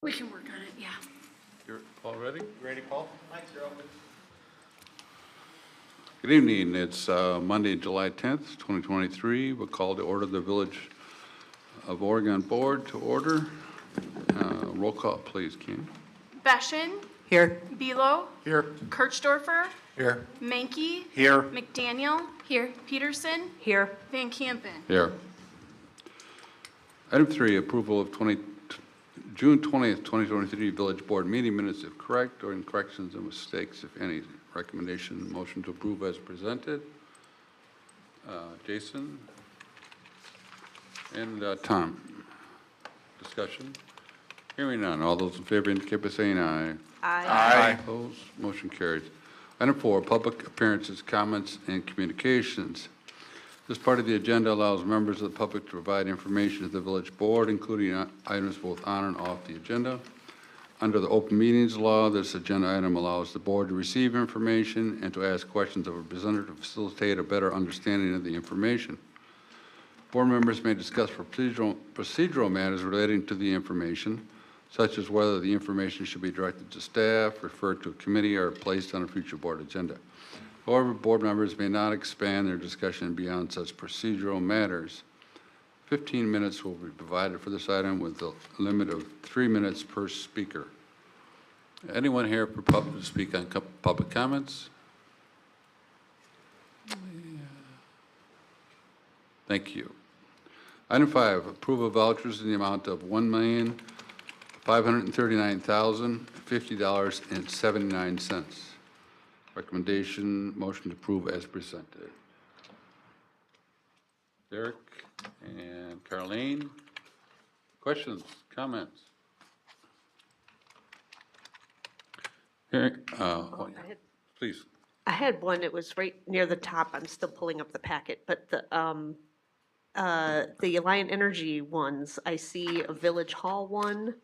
We can work on it, yeah. You're all ready? Ready, Paul? Mike's are open. Good evening. It's Monday, July 10th, 2023. We'll call to order the Village of Oregon Board to order. Roll call, please, Kim. Beshin, Here. Belo, Here. Kirchdorfer, Here. Mankey, Here. McDaniel. Here. Peterson, Here. Van Campen. Here. Item 3, approval of June 20th, 2023 Village Board meeting minutes if correct, or incorrections and mistakes, if any. Recommendation, motion to approve as presented. Jason and Tom. Discussion. Hearing none. All those in favor indicate by saying aye. Aye. Opposed? Motion carries. Item 4, public appearances, comments, and communications. This part of the agenda allows members of the public to provide information to the village board, including items both on and off the agenda. Under the open meetings law, this agenda item allows the board to receive information and to ask questions of a presenter to facilitate a better understanding of the information. Board members may discuss procedural matters relating to the information, such as whether the information should be directed to staff, referred to a committee, or placed on a future board agenda. However, board members may not expand their discussion beyond such procedural matters. 15 minutes will be provided for this item with a limit of 3 minutes per speaker. Anyone here for to speak on public comments? Thank you. Item 5, approve of vouchers in the amount of $1,539,050.79. Recommendation, motion to approve as presented. Derek and Carlene, questions, comments? Here, please. I had one, it was right near the top, I'm still pulling up the packet, but the Alliant Energy ones, I see a Village Hall one,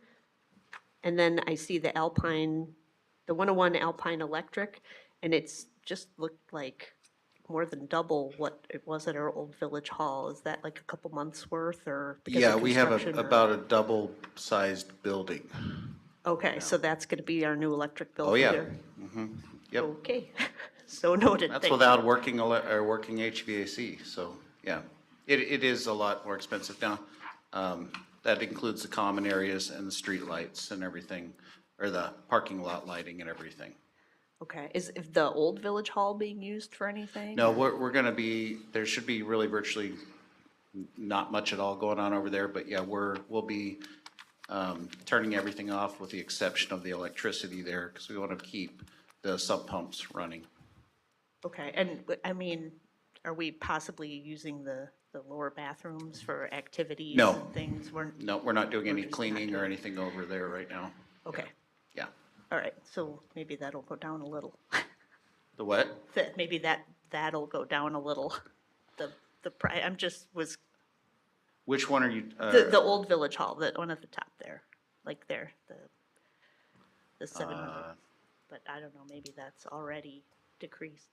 and then I see the Alpine, the 101 Alpine Electric, and it's just looked like more than double what it was at our old Village Hall. Is that like a couple months worth, or? because of Yeah, we have construction, or- about a double-sized building. Okay, so that's gonna be our new electric bill. Oh, for yeah. there. Yep. Okay, so noted. That's Thank you. without working HVAC, so, yeah. It is a lot more expensive now. That includes the common areas and the street lights and everything, or the parking lot lighting and everything. Okay, is the old Village Hall being used for anything? No, we're gonna be, there should be really virtually not much at all going on over there, but yeah, we'll be turning everything off with the exception of the electricity there, because we want to keep the sump pumps running. Okay, and I mean, are we possibly using the lower bathrooms for activities No. and things? No, we're not doing any just not cleaning or doing- anything over there right now. Okay, Yeah. all right, so maybe that'll go down a little. The what? Maybe that'll go down a little. I'm just, was, Which one are you? the old Village Hall, the one at the top there, like there, the 700. But I don't know, maybe that's already decreased.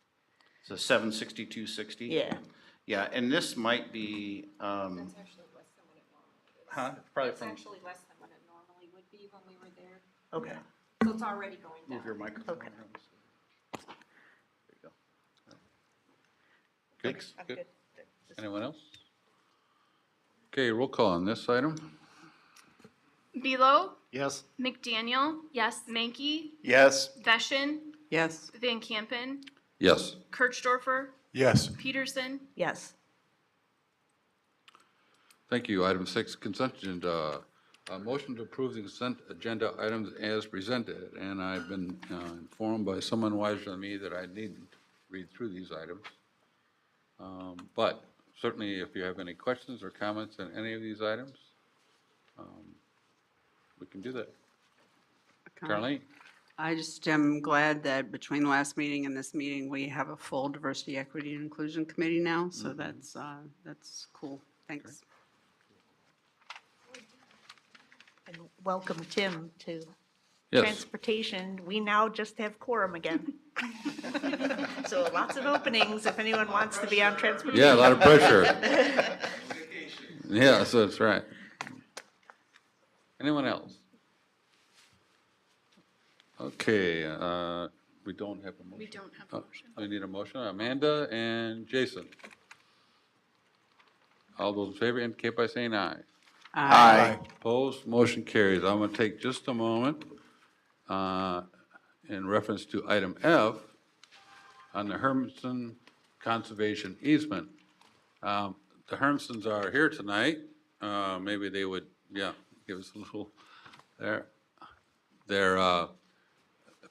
So 76260? Yeah. Yeah, and this might be, That's actually less than what it normally is. huh? Probably It's from, actually less than what it normally would be when we were there. Okay, So it's already going down. move your microphone. Okay. around. There you go. Good, thanks, I'm good. good. Anyone else? Okay, roll call on this item. Belo, Yes. McDaniel. Yes. Mankey, Yes. Beshin, Yes. Van Campen, Yes. Kirchdorfer, Yes. Peterson. Yes. Thank you. Item 6, consent agenda. A motion to approve the consent agenda items as presented, and I've been informed by someone wiser than me that I needn't read through these items. But certainly, if you have any questions or comments on any of these items, we can do that. Carlene? I just am glad that between the last meeting and this meeting, we have a full diversity, equity, and inclusion committee now, so that's cool. Thanks. And welcome Tim to Yes. transportation. We now just have quorum again. So lots of openings if anyone wants to be on transportation. Yeah, a lot of pressure. Yeah, so that's right. Anyone else? Okay, we don't have a motion. We don't have a motion. We need a motion. Amanda and Jason. All those in favor indicate by saying aye. Aye. Opposed, motion carries. I'm going to take just a moment in reference to item F on the Hermanson Conservation Easement. The Hermansons are here tonight. Maybe they would, give us a little, they're,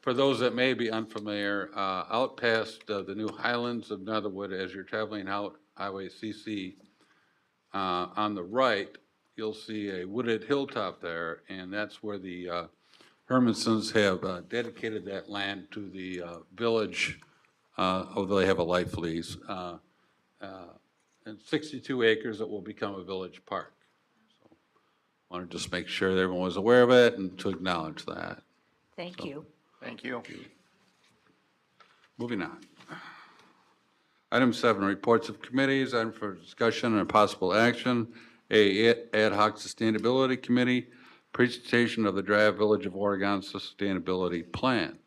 for those that may be unfamiliar, out past the new Highlands of Netherwood, as you're traveling out Highway CC, on the right, you'll see a wooded hilltop there, and that's where the Hermansons have dedicated that land to the village, although they have a life lease, and 62 acres that will become a village park. So, wanted to just make sure that everyone was aware of it and to acknowledge that. Thank you. Thank you. Moving on. Item 7, reports of committees, item for discussion and possible action. A, Ad hoc Sustainability Committee, presentation of the draft Village of Oregon Sustainability Plan.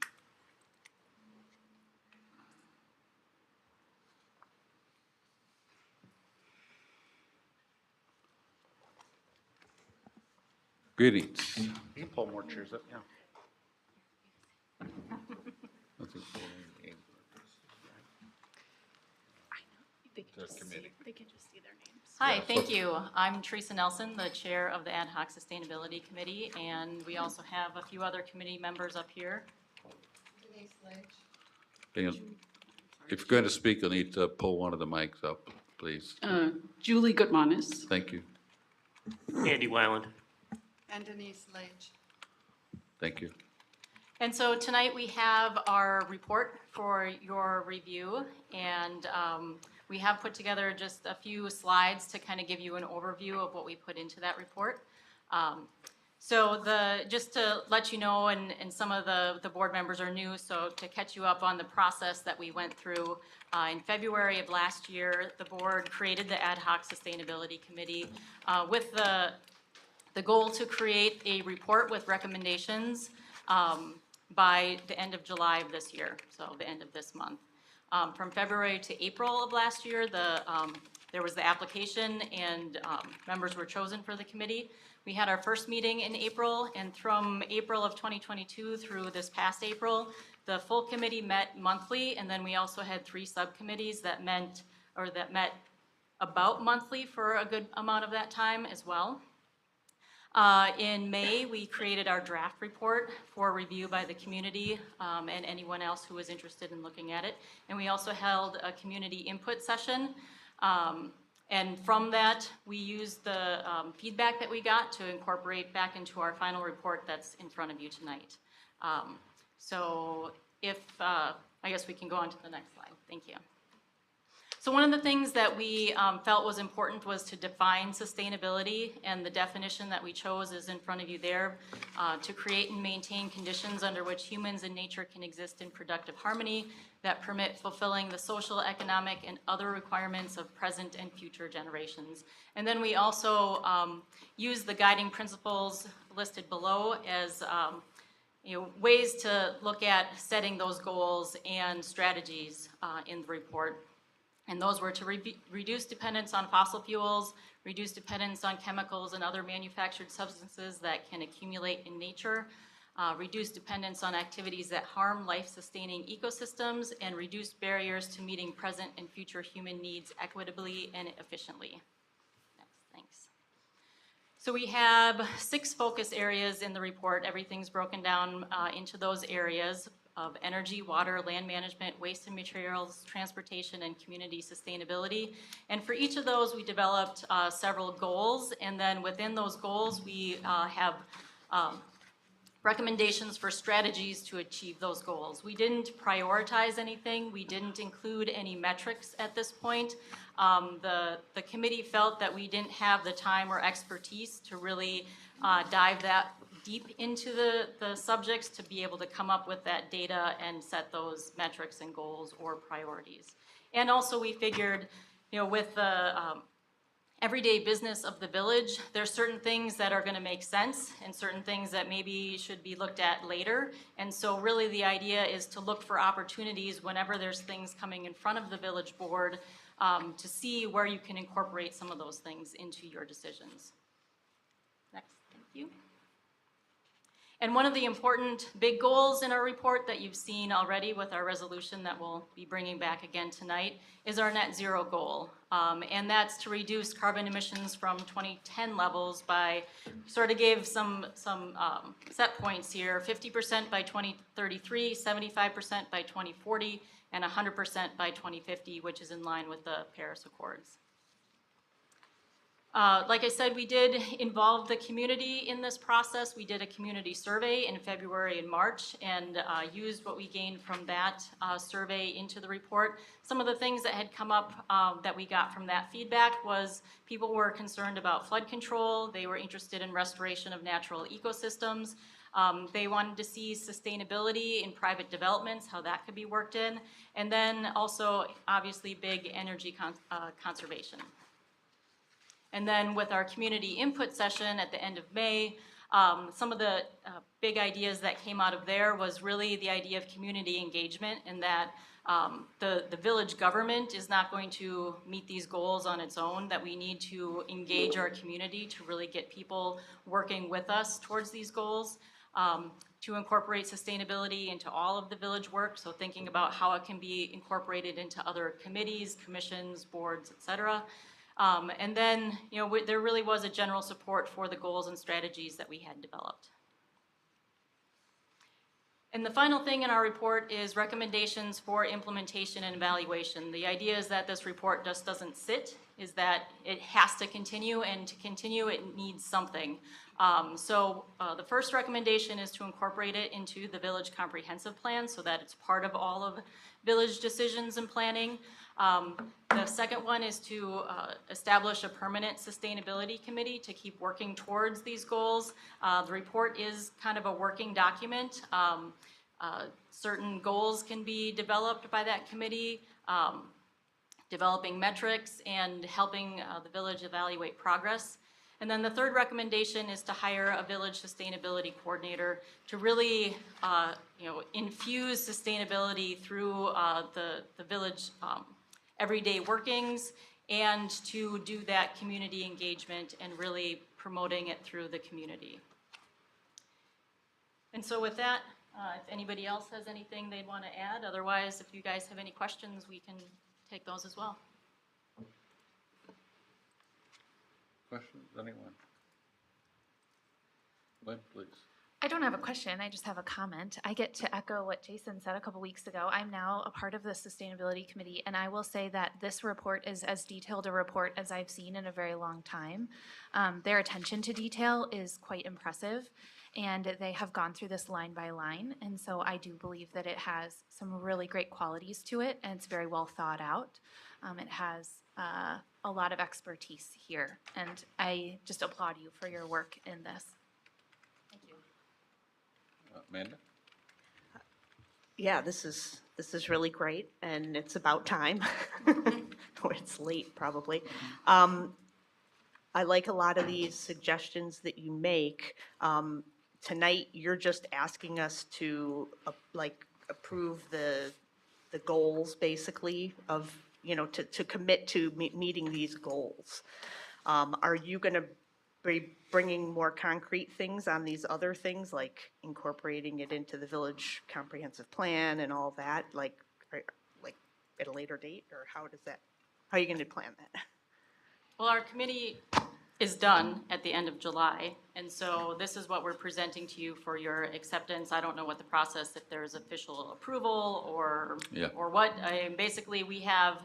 Greetings. You can pull more chairs up, yeah. They can just see their names. Hi, thank you. I'm Teresa Nelson, the Chair of the Ad hoc Sustainability Committee, and we also have a few other committee members up here. If you're going to speak, you'll need to pull one of the mics up, please. Julie Gutmanis. Thank you. Andy Weiland. And Denise Leach. Thank you. And so tonight we have our report for your review, and we have put together just a few slides to kind of give you an overview of what we put into that report. So just to let you know, and some of the board members are new, so to catch you up on the process that we went through, in February of last year, the board created the Ad hoc Sustainability Committee with the goal to create a report with recommendations by the end of July of this year, so the end of this month. From February to April of last year, there was the application and members were chosen for the committee. We had our first meeting in April, and from April of 2022 through this past April, the full committee met monthly, and then we also had 3 subcommittees that met about monthly for a good amount of that time as well. In May, we created our draft report for review by the community and anyone else who was interested in looking at it. And we also held a community input session. And from that, we used the feedback that we got to incorporate back into our final report that's in front of you tonight. So I guess we can go on to the next slide. Thank you. So one of the things that we felt was important was to define sustainability, and the definition that we chose is in front of you there, to create and maintain conditions under which humans and nature can exist in productive harmony that permit fulfilling the social, economic, and other requirements of present and future generations. And then we also use the guiding principles listed below as ways to look at setting those goals and strategies in the report. And those were to reduce dependence on fossil fuels, reduce dependence on chemicals and other manufactured substances that can accumulate in nature, reduce dependence on activities that harm life-sustaining ecosystems, and reduce barriers to meeting present and future human needs equitably and efficiently. Next, thanks. So we have 6 focus areas in the report. Everything's broken down into those areas of energy, water, land management, waste and materials, transportation, and community sustainability. And for each of those, we developed several goals, and then within those goals, we have recommendations for strategies to achieve those goals. We didn't prioritize anything. We didn't include any metrics at this point. The committee felt that we didn't have the time or expertise to really dive that deep into the subjects to be able to come up with that data and set those metrics and goals or priorities. And also we figured, with the everyday business of the village, there's certain things that are gonna make sense and certain things that maybe should be looked at later. And so really the idea is to look for opportunities whenever there's things coming in front of the village board to see where you can incorporate some of those things into your decisions. Next, thank you. And one of the important big goals in our report that you've seen already with our resolution that we'll be bringing back again tonight is our net zero goal. And that's to reduce carbon emissions from 2010 levels by, sort of gave some set points here, 50% by 2033, 75% by 2040, and 100% by 2050, which is in line with the Paris Accords. Like I said, we did involve the community in this process. We did a community survey in February and March and used what we gained from that survey into the report. Some of the things that had come up that we got from that feedback was people were concerned about flood control. They were interested in restoration of natural ecosystems. They wanted to see sustainability in private developments, how that could be worked in. And then also, obviously, big energy conservation. And then with our community input session at the end of May, some of the big ideas that came out of there was really the idea of community engagement, and that the village government is not going to meet these goals on its own, that we need to engage our community to really get people working with us towards these goals, to incorporate sustainability into all of the village work, so thinking about how it can be incorporated into other committees, commissions, boards, et cetera. And then, there really was a general support for the goals and strategies that we had developed. And the final thing in our report is recommendations for implementation and evaluation. The idea is that this report just doesn't sit, is that it has to continue, and to continue it needs something. So the first recommendation is to incorporate it into the village comprehensive plan so that it's part of all of village decisions and planning. The second one is to establish a permanent sustainability committee to keep working towards these goals. The report is kind of a working document. Certain goals can be developed by that committee, developing metrics and helping the village evaluate progress. And then the third recommendation is to hire a village sustainability coordinator to really, infuse sustainability through the village everyday workings, and to do that community engagement and really promoting it through the community. And so with that, if anybody else has anything they'd want to add, otherwise, if you guys have any questions, we can take those as well. Questions, anyone? Lynn, please. I don't have a question, I just have a comment. I get to echo what Jason said a couple weeks ago. I'm now a part of the Sustainability Committee, and I will say that this report is as detailed a report as I've seen in a very long time. Their attention to detail is quite impressive, and they have gone through this line by line, and so I do believe that it has some really great qualities to it, and it's very well thought out. It has a lot of expertise here, and I just applaud you for your work in this. Thank you. Amanda? Yeah, this is really great, and it's about time. Or it's late, probably. I like a lot of these suggestions that you make. Tonight, you're just asking us to, approve the goals, basically, of, to commit to meeting these goals. Are you going to be bringing more concrete things on these other things, like incorporating it into the village comprehensive plan and all that, like at a later date, or how are you going to plan that? Well, our committee is done at the end of July, and so this is what we're presenting to you for your acceptance. I don't know what the process, if there's official approval or what. Basically, we have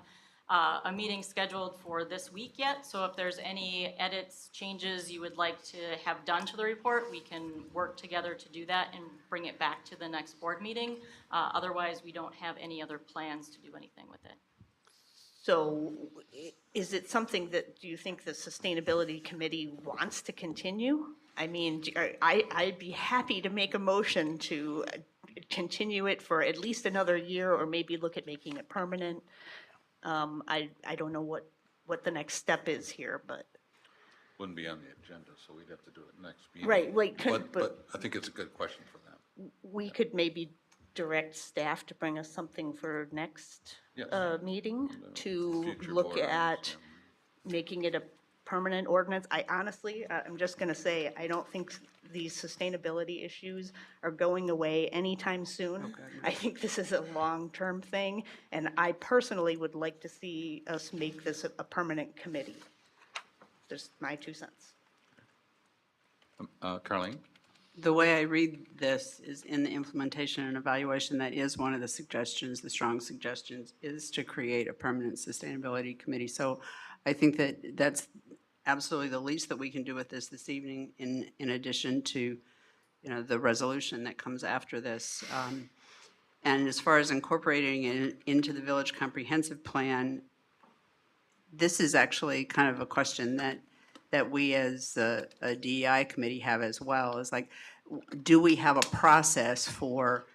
a meeting scheduled for this week yet, so if there's any edits, changes you would like to have done to the report, we can work together to do that and bring it back to the next board meeting. Otherwise, we don't have any other plans to do anything with it. So is it something that, do you think the Sustainability Committee wants to continue? I mean, I'd be happy to make a motion to continue it for at least another year, or maybe look at making it permanent. I don't know what what the next step is here, but, Wouldn't be on the agenda, so we'd have to do it next meeting. right, like, But I think it's a good question for them. we could maybe direct staff to bring us something for next Yes. meeting to Future look board items, at making it a permanent ordinance. I honestly, I'm just going to say, I don't think these sustainability issues are going away anytime soon. I think this is a long-term thing, and I personally would like to see us make this a permanent committee. Just my 2 cents. Carleen? The way I read this is in the implementation and evaluation, that is one of the suggestions, the strong suggestions, is to create a permanent sustainability committee. So I think that that's absolutely the least that we can do with this evening, in addition to, the resolution that comes after this. And as far as incorporating it into the village comprehensive plan, this is actually kind of a question that we as a DEI committee have as well, is like, do we have a process for,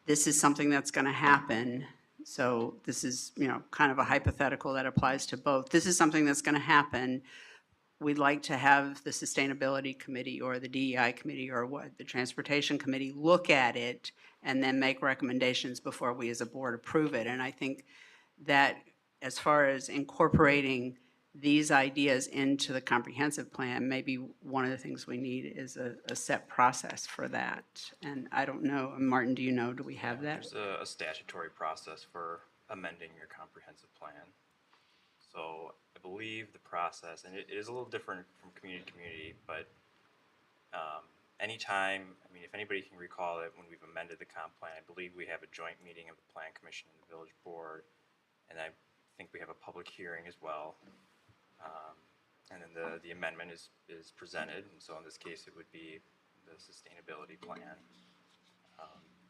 this is something that's going to happen? So this is, kind of a hypothetical that applies to both. This is something that's going to happen. We'd like to have the sustainability committee or the DEI committee or the transportation committee look at it and then make recommendations before we as a board approve it. And I think that as far as incorporating these ideas into the comprehensive plan, maybe one of the things we need is a set process for that. And I don't know, Martin, do you know, do we have that? There's a statutory process for amending your comprehensive plan. So I believe the process, and it is a little different from community to community, but anytime, if anybody can recall it, when we've amended the comp plan, I believe we have a joint meeting of the plan commission and the village board, and I think we have a public hearing as well. And then the amendment is presented, and so in this case, it would be the sustainability plan.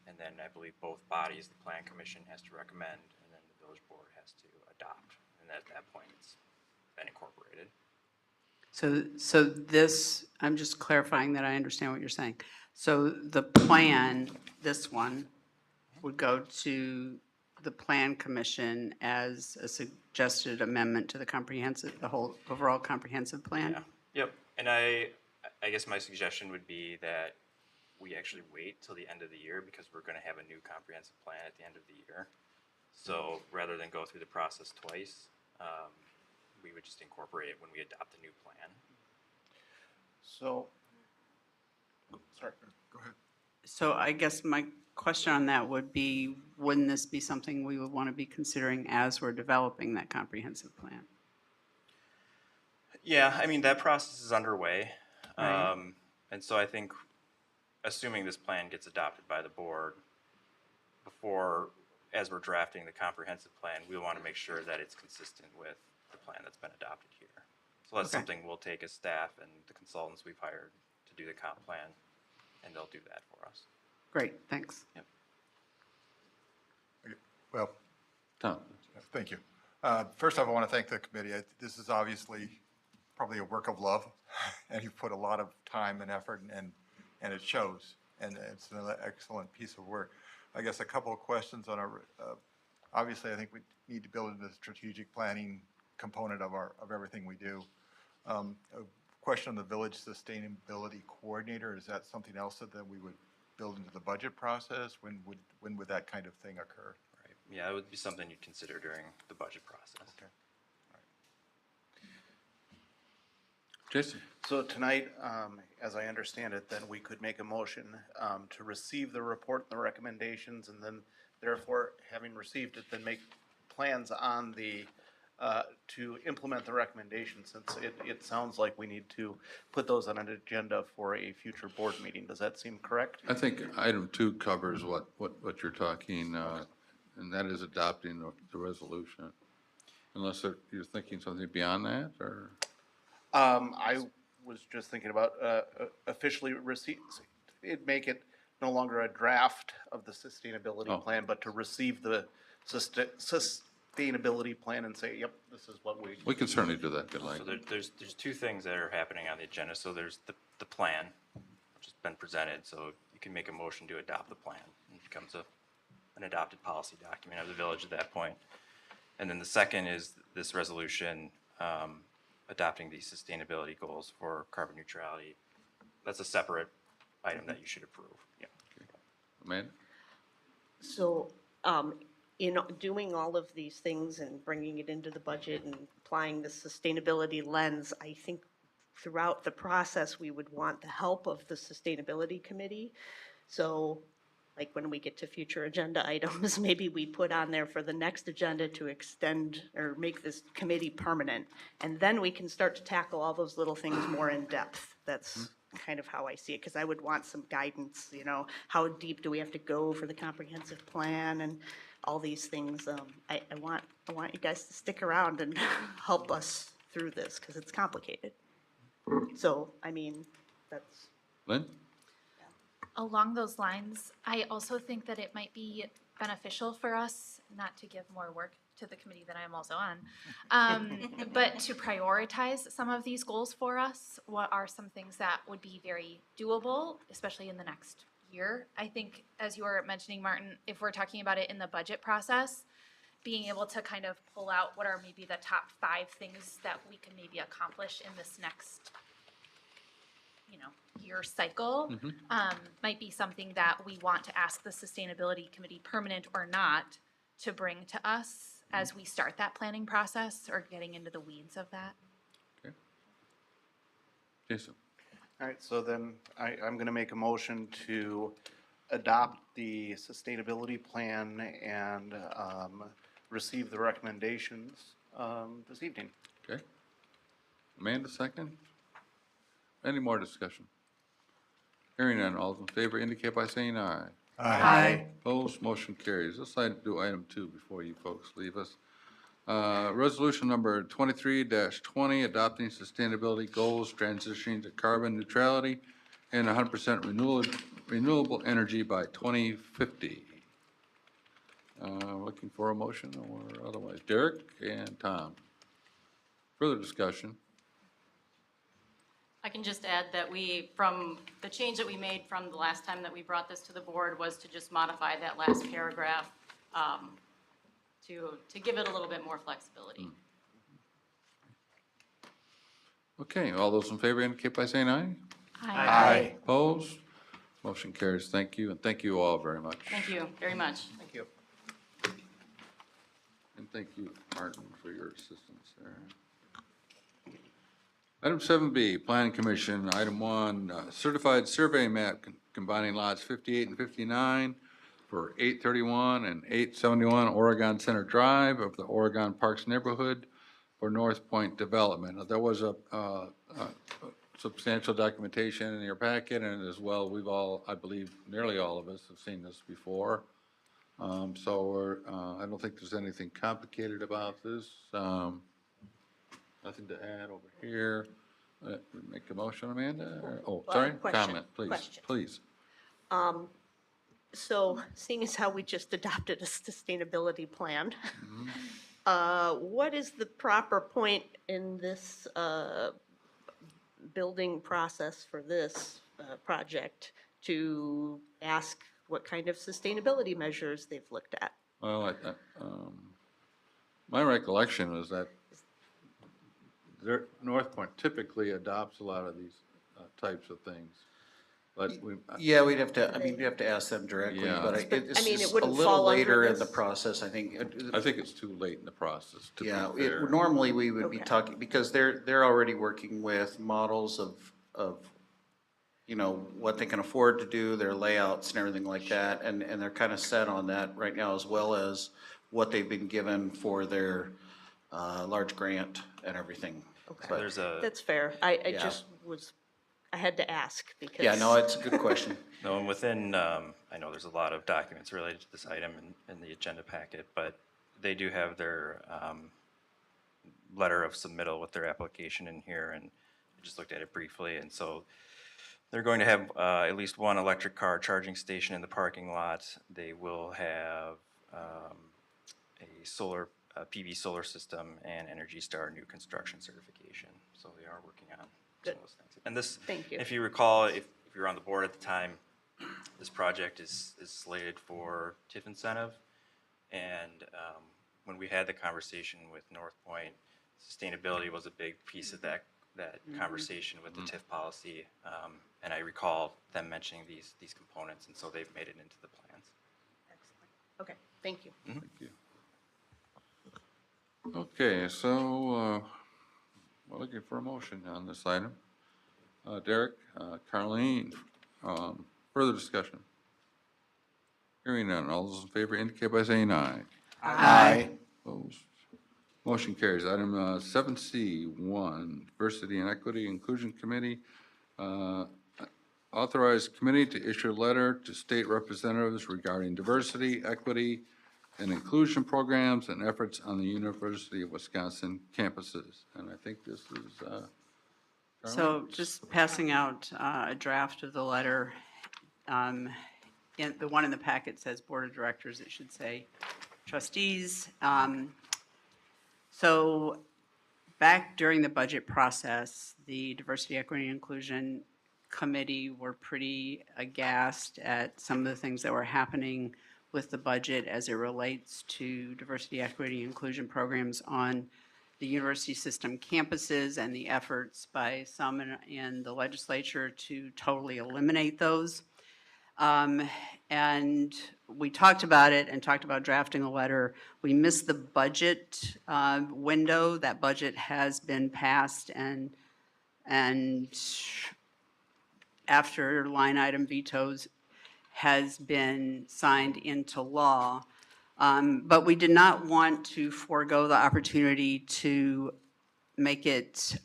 And then I believe both bodies, the plan commission has to recommend, and then the village board has to adopt. And at that point, it's been incorporated. So this, I'm just clarifying that I understand what you're saying. So the plan, this one, would go to the plan commission as a suggested amendment to the whole overall comprehensive plan? Yeah, yep. And I guess my suggestion would be that we actually wait till the end of the year, because we're going to have a new comprehensive plan at the end of the year. So rather than go through the process twice, we would just incorporate it when we adopt the new plan. So, sorry. Go ahead. So I guess my question on that would be, wouldn't this be something we would want to be considering as we're developing that comprehensive plan? Yeah, that process is underway. Right. And so I think, assuming this plan gets adopted by the board, as we're drafting the comprehensive plan, we want to make sure that it's consistent with the plan that's been adopted here. So that's Okay. something we'll take as staff and the consultants we've hired to do the comp plan, and they'll do that for us. Great, thanks. Yep. Well, Tom? thank you. First off, I want to thank the committee. This is obviously probably a work of love, and you've put a lot of time and effort, and it shows, and it's an excellent piece of work. I guess a couple of questions on obviously, I think we need to build into the strategic planning component of everything we do. A question on the village sustainability coordinator, is that something else that we would build into the budget process? When would that kind of thing occur? Right. Yeah, it would be something you'd consider during the budget process. Okay. Jason? So tonight, as I understand it, then we could make a motion to receive the report and the recommendations, and then therefore, having received it, then make plans on to implement the recommendations, since it sounds like we need to put those on an agenda for a future board meeting. Does that seem correct? I think item 2 covers what you're talking, and that is adopting the resolution. Unless you're thinking something beyond that, or? I was just thinking about officially make it no longer a draft of the sustainability plan, but to receive the sustainability plan and say, yep, this is what we. We can certainly do that, good So language. there's two things that are happening on the agenda. So there's the plan, which has been presented, so you can make a motion to adopt the plan. It becomes an adopted policy document of the village at that point. And then the second is this resolution adopting these sustainability goals for carbon neutrality. That's a separate item that you should approve. Yeah. Amanda? So, in doing all of these things and bringing it into the budget and applying the sustainability lens, I think throughout the process, we would want the help of the Sustainability Committee. So, like when we get to future agenda items, maybe we put on there for the next agenda to extend or make this committee permanent. And then we can start to tackle all those little things more in depth. That's kind of how I see it, because I would want some guidance, you know, how deep do we have to go for the comprehensive plan and all these things. I want you guys to stick around and help us through this, because it's complicated. So, I mean, that's. Lynn? Along those lines, I also think that it might be beneficial for us, not to give more work to the committee that I'm also on, but to prioritize some of these goals for us. What are some things that would be very doable, especially in the next year? I think, as you were mentioning, Martin, if we're talking about it in the budget process, being able to kind of pull out what are maybe the top 5 things that we can maybe accomplish in this next, year cycle, might be something that we want to ask the Sustainability Committee, permanent or not, to bring to us as we start that planning process or getting into the weeds of that. Okay. Jason? All right, so then I'm going to make a motion to adopt the sustainability plan and receive the recommendations this evening. Okay. Amanda, second? Any more discussion? Hearing none, all in favor indicate by saying aye. Aye. Opposed, motion carries. Let's do item 2 before you folks leave us. Resolution number 23-20, adopting sustainability goals, transitioning to carbon neutrality and 100% renewable energy by 2050. Looking for a motion or otherwise. Derek and Tom. Further discussion? I can just add that from the change that we made from the last time that we brought this to the board was to just modify that last paragraph to give it a little bit more flexibility. Okay, all those in favor indicate by saying aye. Aye. Opposed? Motion carries. Thank you, and thank you all very much. Thank you very much. Thank you. And thank you, Martin, for your assistance there. Item 7B, Planning Commission, Item 1, certified survey map combining lots 58 and 59 for 831 and 871 Oregon Center Drive of the Oregon Parks neighborhood for North Point Development. Now, there was a substantial documentation in your packet, and as well, we've all, I believe, nearly all of us have seen this before. So I don't think there's anything complicated about this. Nothing to add over here. Make a motion, Amanda? Oh, sorry, Question, comment, please, question. please. So, seeing as how we just adopted a sustainability plan, what is the proper point in this building process for this project to ask what kind of sustainability measures they've looked at? Well, my recollection was that North Point typically adopts a lot of these types of things, but we. Yeah, we'd have to ask them directly, Yeah. but But, it's I mean, it just a wouldn't little fall under later in the this? process, I think. I think it's too late in the process, to be Yeah, fair. normally we would be Okay. talking, because they're already working with models of, what they can afford to do, their layouts and everything like that, and they're kind of set on that right now, as well as what they've been given for their large grant and everything. Okay. But- There's a, That's fair. I Yeah. just I had to ask because. Yeah, no, it's a good question. no, and within, I know there's a lot of documents related to this item in the agenda packet, but they do have their letter of submittal with their application in here, and I just looked at it briefly, and so they're going to have at least one electric car charging station in the parking lot. They will have a PV solar system and Energy Star new construction certification. So they are working on some of those things. And this, Thank you. if you recall, if you were on the board at the time, this project is slated for TIF incentive. And when we had the conversation with North Point, sustainability was a big piece of that conversation with the TIF policy. And I recall them mentioning these components, and so they've made it into the plans. Okay, thank you. Thank you. Okay, so we're looking for a motion on this item. Derek, Carleen, further discussion? Hearing none, all those in favor indicate by saying aye. Aye. Opposed? Motion carries. Item 7C1, Diversity and Equity Inclusion Committee. Authorize committee to issue a letter to state representatives regarding diversity, equity, and inclusion programs and efforts on the University of Wisconsin campuses. And I think this is, So just passing out a draft of the letter. The one in the packet says Board of Directors, it should say trustees. So back during the budget process, the Diversity, Equity, and Inclusion Committee were pretty aghast at some of the things that were happening with the budget as it relates to diversity, equity, and inclusion programs on the university system campuses and the efforts by some in the legislature to totally eliminate those. And we talked about it and talked about drafting a letter. We missed the budget window. That budget has been passed, and after line item vetoes has been signed into law. But we did not want to forego the opportunity to make it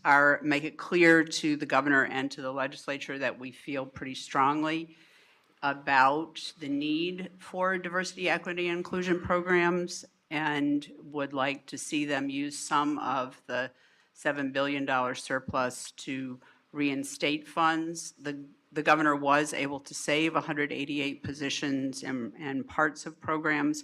clear to the governor and to the legislature that we feel pretty strongly about the need for diversity, equity, and inclusion programs, and would like to see them use some of the $7 billion surplus to reinstate funds. The governor was able to save 188 positions and parts of programs,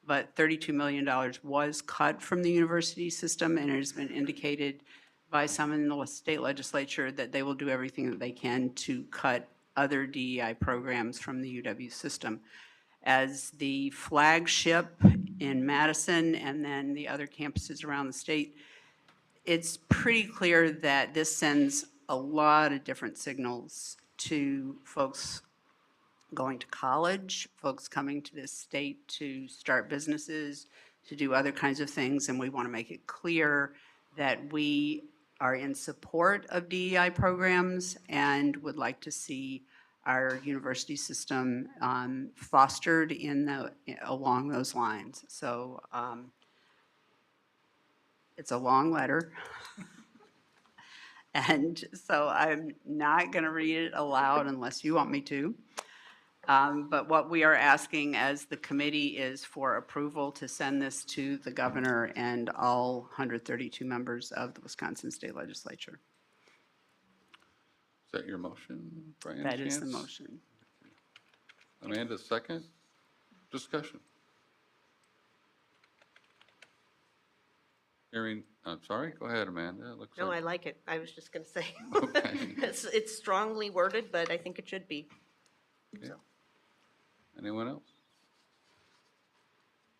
but $32 million was cut from the university system, and it has been indicated by some in the state legislature that they will do everything that they can to cut other DEI programs from the UW system. As the flagship in Madison and then the other campuses around the state, it's pretty clear that this sends a lot of different signals to folks going to college, folks coming to this state to start businesses, to do other kinds of things, and we want to make it clear that we are in support of DEI programs and would like to see our university system fostered along those lines. So it's a long letter. And so I'm not going to read it aloud unless you want me to. But what we are asking as the committee is for approval to send this to the governor and all 132 members of the Wisconsin State Legislature. is that your motion, Brian? That is the motion. Amanda, second. Discussion. Hearing, I'm sorry, go ahead, Amanda. It looks No, I like. like it. I was just going to say. Okay. It's strongly worded, but I think it should be. Yeah. Anyone else?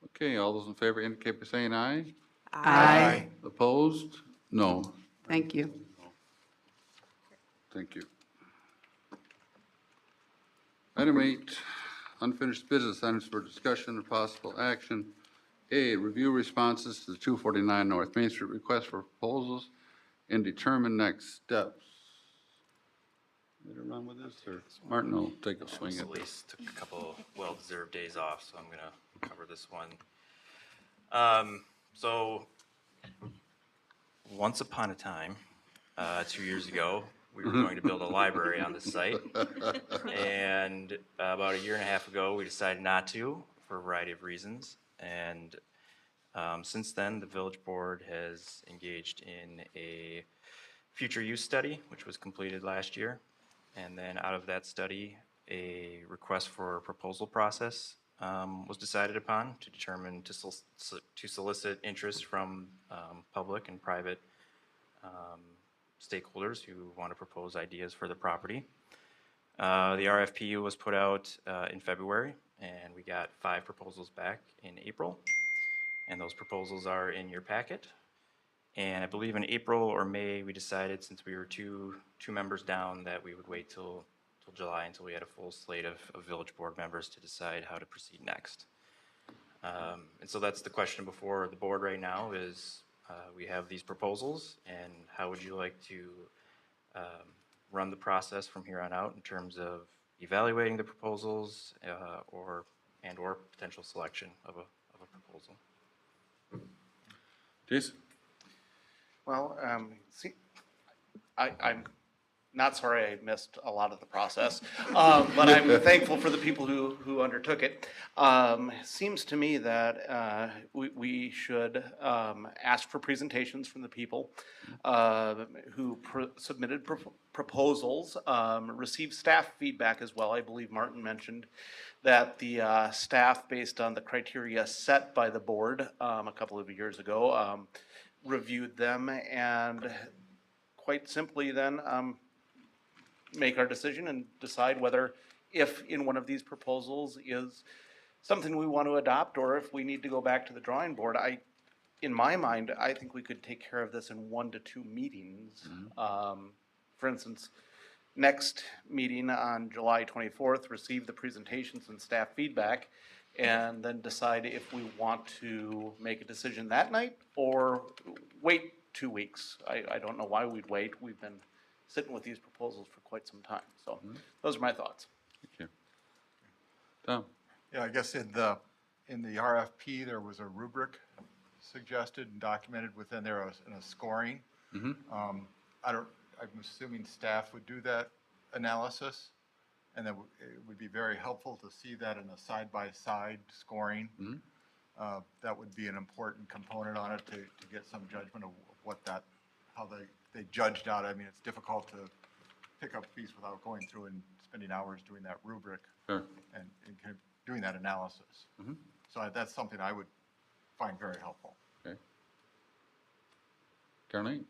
Okay, all those in favor indicate by saying aye. Aye. Opposed? No. Thank you. Thank you. Item 8, unfinished business items for discussion and possible action. A, review responses to the 249 North Main Street request for proposals and determine next steps. Need to run with this, or Martin will take a swing at this? Elise took a couple well-deserved days off, so I'm going to cover this one. So, once upon a time, 2 years ago, we were going to build a library on the site. And about a year and a half ago, we decided not to for a variety of reasons. And since then, the village board has engaged in a future use study, which was completed last year. And then out of that study, a request for a proposal process was decided upon to determine to solicit interest from public and private stakeholders who want to propose ideas for the property. The RFP was put out in February, and we got 5 proposals back in April. And those proposals are in your packet. And I believe in April or May, we decided, since we were two members down, that we would wait till July until we had a full slate of village board members to decide how to proceed next. And so that's the question before the board right now is, we have these proposals, and how would you like to run the process from here on out in terms of evaluating the proposals or potential selection of a proposal? Jason? Well, see, I'm not sorry I missed a lot of the process, but I'm thankful for the people who undertook it. Seems to me that we should ask for presentations from the people who submitted proposals, receive staff feedback as well. I believe Martin mentioned that the staff, based on the criteria set by the board a couple of years ago, reviewed them and quite simply then make our decision and decide whether, if in one of these proposals is something we want to adopt, or if we need to go back to the drawing board. In my mind, I think we could take care of this in 1 to 2 meetings. For instance, next meeting on July 24th, receive the presentations and staff feedback, and then decide if we want to make a decision that night or wait 2 weeks. I don't know why we'd wait. We've been sitting with these proposals for quite some time. So those are my thoughts. Thank you. Tom? Yeah, I guess in the RFP, there was a rubric suggested and documented within there in a scoring. I'm assuming staff would do that analysis, and that it would be very helpful to see that in a side-by-side scoring. That would be an important component on it to get some judgment of how they judged out. I mean, it's difficult to pick up a piece without going through and spending hours doing that rubric Sure. and kind of doing that analysis. So that's something I would find very helpful. Okay. Darlene?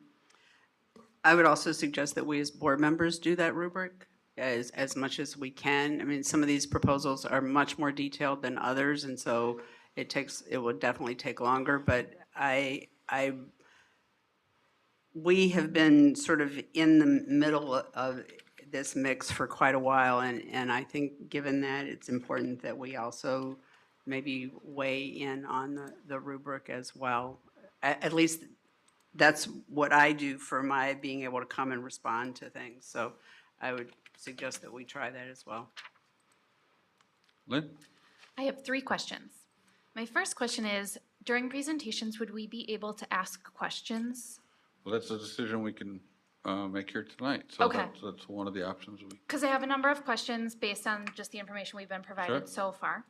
I would also suggest that we as board members do that rubric as much as we can. I mean, some of these proposals are much more detailed than others, and so it would definitely take longer, but we have been sort of in the middle of this mix for quite a while, and I think given that, it's important that we also maybe weigh in on the rubric as well. At least that's what I do for my being able to come and respond to things. So I would suggest that we try that as well. Lynn? I have 3 questions. My first question is, during presentations, would we be able to ask questions? Well, that's a decision we can make here tonight. So Okay. that's one of the options we. Because I have a number of questions based on just the information we've been provided Sure. so far.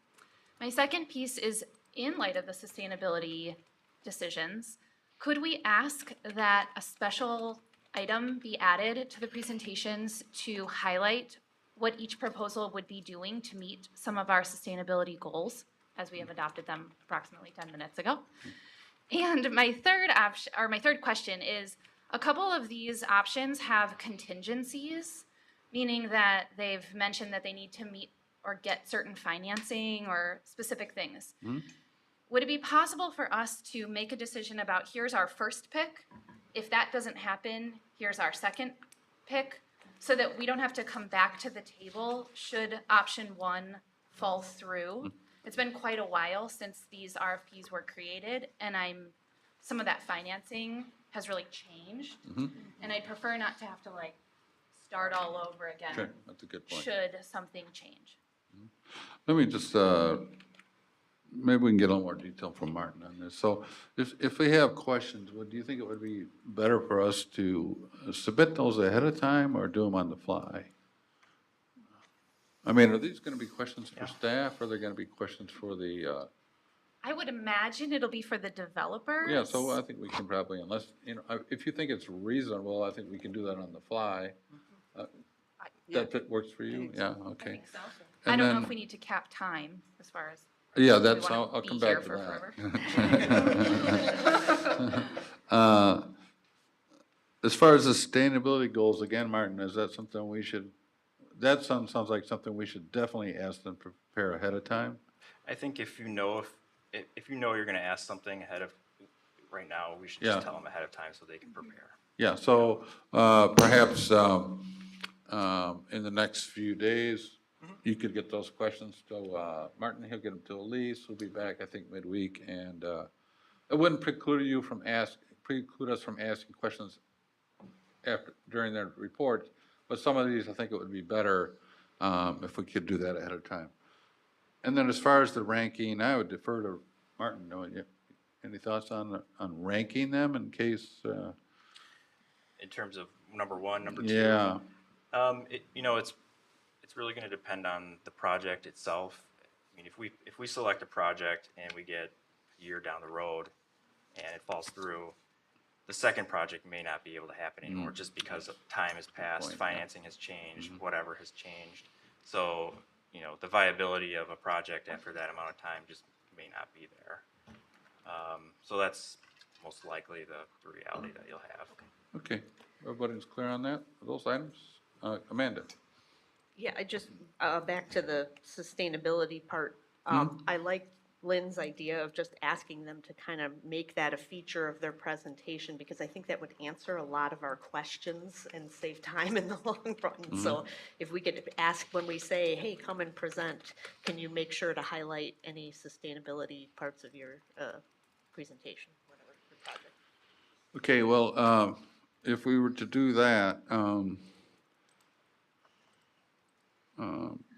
My second piece is, in light of the sustainability decisions, could we ask that a special item be added to the presentations to highlight what each proposal would be doing to meet some of our sustainability goals, as we have adopted them approximately 10 minutes ago? And my third option, or my third question is, a couple of these options have contingencies, meaning that they've mentioned that they need to meet or get certain financing or specific things. Would it be possible for us to make a decision about, here's our first pick, if that doesn't happen, here's our second pick, so that we don't have to come back to the table should option 1 fall through? It's been quite a while since these RFPs were created, and some of that financing has really changed. And I'd prefer not to have to start all over again. Sure, that's a good point. Should something change. Let me just, maybe we can get a little more detail from Martin on this. So if we have questions, do you think it would be better for us to submit those ahead of time or do them on the fly? I mean, are these going to be questions for staff, or are they going to be questions for the, I would imagine it'll be for the developers. yeah, so I think we can probably, unless, if you think it's reasonable, I think we can do that on the fly. That works for you? Yeah, I okay. think so. And I don't know then- if we need to cap time as far as. Yeah, we that's, wanna I'll be come here back to for that. As far as the sustainability goals, again, Martin, is that something we should, that sounds like something we should definitely ask them to prepare ahead of time? I think if you know you're going to ask something ahead of, right now, we should Yeah. just tell them ahead of time so they can prepare. Yeah, so perhaps in the next few days, you could get those questions to Martin, he'll get them to Elise, who'll be back, I think, midweek, and it wouldn't preclude us from asking questions during their report, but some of these, I think it would be better if we could do that ahead of time. And then as far as the ranking, I would defer to Martin. Any thoughts on ranking them in case? In terms of number one, number two? Yeah, It's really gonna depend on the project itself. I mean, if we select a project and we get a year down the road and it falls through, the second project may not be able to happen anymore just because time has passed, financing has changed, whatever has changed. So, the viability of a project after that amount of time just may not be there. So that's most likely the reality that you'll have. okay. Everybody's clear on that, those items? Amanda? Yeah, I just, back to the sustainability part. I like Lynn's idea of just asking them to kind of make that a feature of their presentation, because I think that would answer a lot of our questions and save time in the long run. So if we could ask when we say, hey, come and present, can you make sure to highlight any sustainability parts of your presentation, whatever, your project? Okay, well, if we were to do that,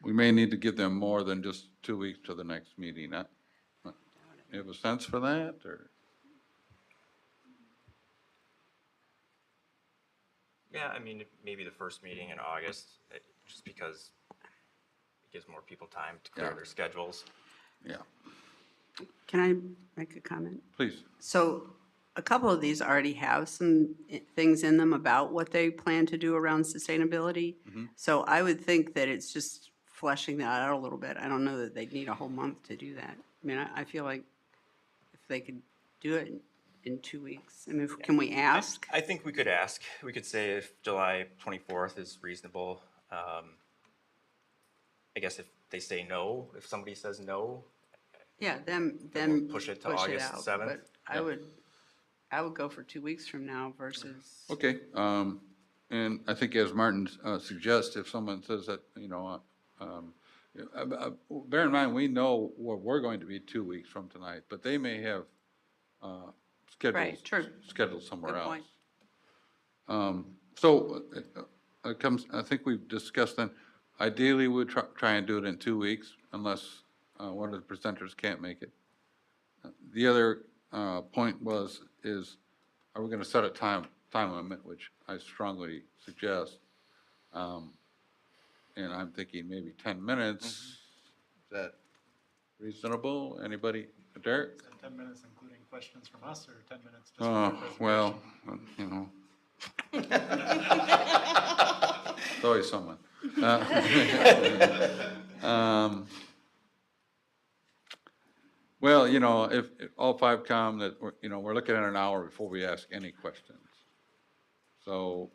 we may need to give them more than just 2 weeks to the next meeting. You have a sense for that, or? Yeah, I mean, maybe the first meeting in August, just because it gives more people time to clear Yeah. their schedules. Yeah, Can I make a comment? please. So a couple of these already have some things in them about what they plan to do around sustainability. So I would think that it's just fleshing that out a little bit. I don't know that they'd need a whole month to do that. I mean, I feel like if they could do it in 2 weeks, I mean, can we ask? I think we could ask. We could say if July 24th is reasonable. I guess if they say no, if somebody says no, Yeah, Then then we'll push it to August out, 7th? but I would go for 2 weeks from now versus. Okay, and I think as Martin suggests, if someone says that, bear in mind, we know where we're going to be 2 weeks from tonight, but they may have Right, true. scheduled somewhere Good else. point. So it comes, I think we've discussed then, ideally, we'd try and do it in 2 weeks unless one of the presenters can't make it. The other point is, are we going to set a time limit, which I strongly suggest? And I'm thinking maybe 10 minutes. Is that reasonable? Anybody? Derek? 10 minutes including questions from us, or 10 minutes just for our presentation? Well, it's always someone. Well, if all five come, that, we're looking at an hour before we ask any questions. So,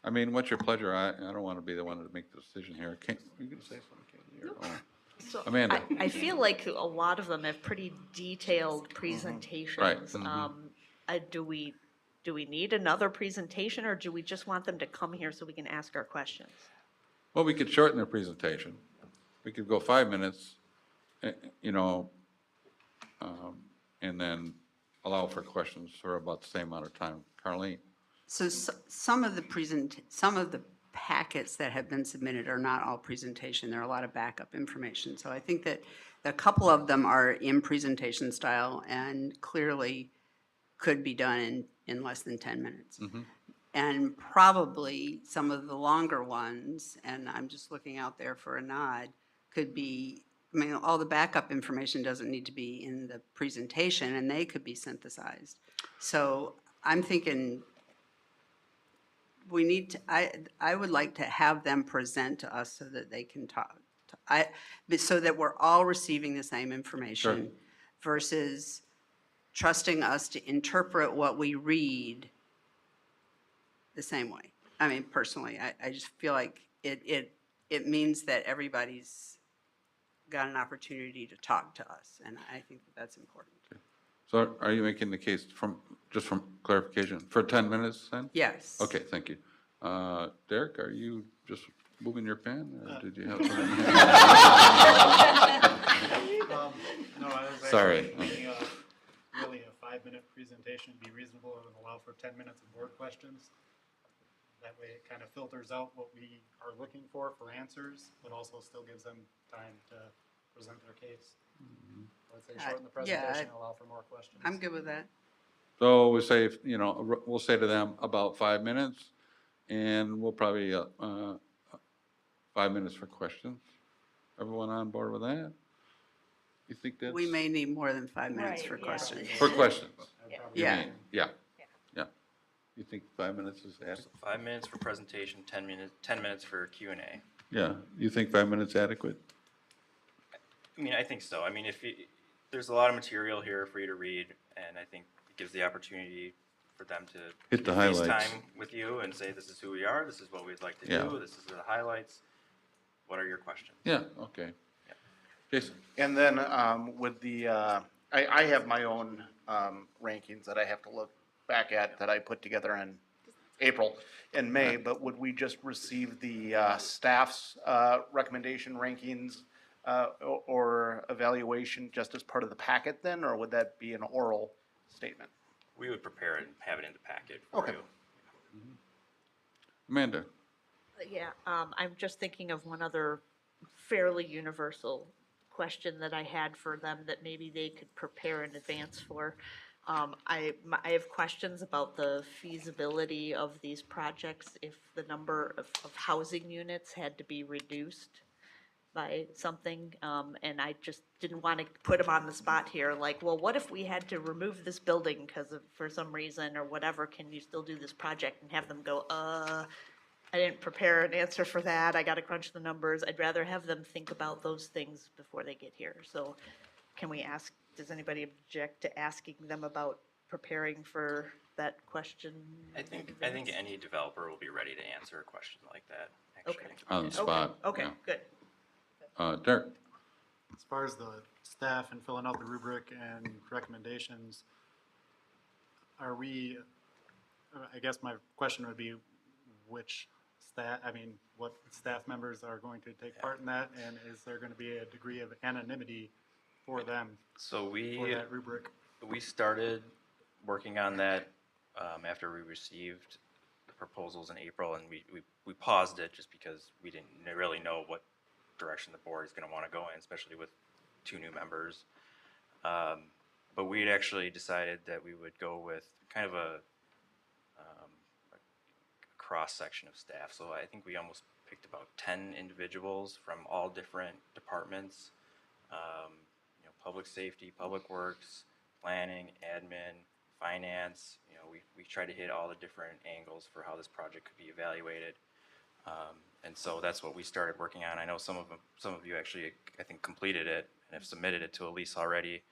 I mean, what's your pleasure? I don't want to be the one to make the decision here. You going to say something, Katie? Or- oh. So Amanda. I feel like a lot of them have pretty detailed presentations. Do we need another presentation, or do we just want them to come here so we can ask our questions? Well, we could shorten their presentation. We could go 5 minutes, and then allow for questions for about the same amount of time. Carlene? So some of the packets that have been submitted are not all presentation. There are a lot of backup information. So I think that a couple of them are in presentation style and clearly could be done in less than 10 minutes. And probably some of the longer ones, and I'm just looking out there for a nod, could be, I mean, all the backup information doesn't need to be in the presentation, and they could be synthesized. So I'm thinking we need to, I would like to have them present to us so that they can talk, so that we're all receiving the same information versus trusting us to interpret what we read the same way. I mean, personally, I just feel like it means that everybody's got an opportunity to talk to us, and I think that that's important. So are you making the case just from clarification, for 10 minutes then? Yes. Okay, thank you. Derek, are you just moving your pen, or did you have something? No, I was Sorry. actually thinking really a 5-minute presentation would be reasonable and allow for 10 minutes of board questions. That way it kind of filters out what we are looking for answers, but also still gives them time to present their case. I'd say shorten the Yeah, presentation and allow for more questions. I'm good with that. So we say, we'll say to them about 5 minutes, and we'll probably, 5 minutes for questions. Everyone on board with that? You think that's? We may need more than 5 minutes Right, for yeah. questions. For questions? I'd probably Yeah. say- Yeah, yeah. You think 5 minutes is adequate? 5 minutes for presentation, 10 minutes for Q&A. Yeah, you think 5 minutes adequate? I mean, I think so. I mean, there's a lot of material here for you to read, and I think it gives the opportunity for them to Hit the highlights. FaceTime with you and say, this is who we are, this is what we'd like to Yeah. do, this is the highlights. What are your questions? Yeah, okay. Jason? And then with the, I have my own rankings that I have to look back at that I put together in April and May, but would we just receive the staff's recommendation rankings or evaluation just as part of the packet then, or would that be an oral statement? We would prepare it and have it in the packet for Okay. you. Amanda? Yeah, I'm just thinking of one other fairly universal question that I had for them that maybe they could prepare in advance for. I have questions about the feasibility of these projects if the number of housing units had to be reduced by something, and I just didn't want to put them on the spot here, like, well, what if we had to remove this building because of, for some reason or whatever, can you still do this project? And have them go, I didn't prepare an answer for that, I gotta crunch the numbers. I'd rather have them think about those things before they get here. So can we ask, does anybody object to asking them about preparing for that question? I think any developer will be ready to answer a question like that, actually. Okay. On the Okay, spot. okay, yeah. good. Derek? As far as the staff and filling out the rubric and recommendations, are we, I guess my question would be which staff, what staff members are going to take part in that? And is there going to be a degree of anonymity for them So for that rubric? we started working on that after we received the proposals in April, and we paused it just because we didn't really know what direction the board is going to want to go in, especially with 2 new members. But we had actually decided that we would go with kind of a cross-section of staff. So I think we almost picked about 10 individuals from all different departments, public safety, public works, planning, admin, finance. We try to hit all the different angles for how this project could be evaluated. And so that's what we started working on. I know some of you actually, I think, completed it and have submitted it to Elise already.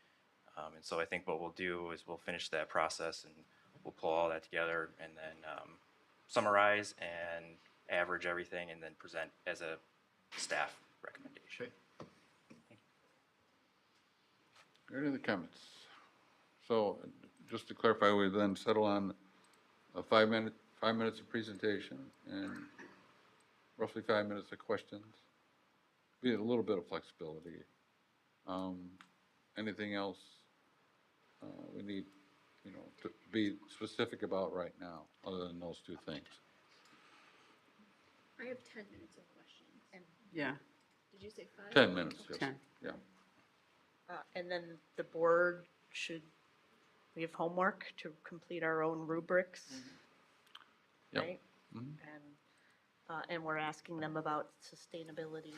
And so I think what we'll do is we'll finish that process and we'll pull all that together and then summarize and average everything and then present as a staff recommendation. Any other comments? So just to clarify, we then settle on a 5 minutes of presentation and roughly 5 minutes of questions. Be a little bit of flexibility. Anything else we need, to be specific about right now, other than those 2 things? I have 10 minutes of questions. And Yeah. did you say 5? 10 minutes, yes. 10. Yeah. And then the board should, we have homework to complete our own rubrics, Yep. right? Mhm. And we're asking them about sustainability.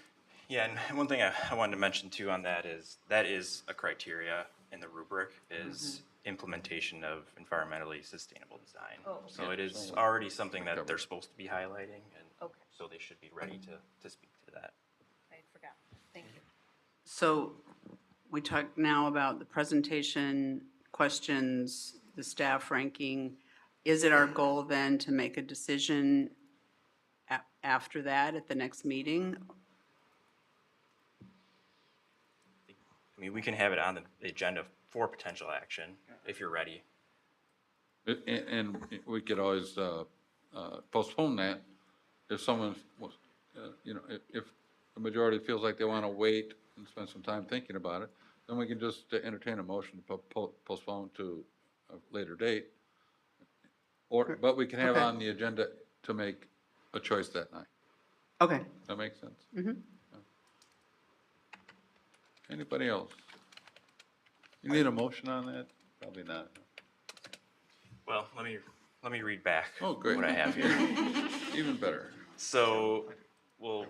Yeah, and one thing I wanted to mention too on that is a criteria in the rubric is implementation of environmentally sustainable design. Oh, So okay. it is So already something that covered. they're supposed to be highlighting, and Okay. so they should be ready to speak to that. I forgot. Thank you. So we talked now about the presentation, questions, the staff ranking. Is it our goal then to make a decision after that at the next meeting? I mean, we can have it on the agenda for potential action if you're ready. And we could always postpone that if someone was, you know, if the majority feels like they want to wait and spend some time thinking about it, then we can just entertain a motion to postpone to a later date. Or, but we can have Okay. on the agenda to make a choice that night. Okay. That makes sense? Mhm. Anybody else? You need a motion on that? Probably not. Well, let me read back Oh, great. what I have here. Even better. So we'll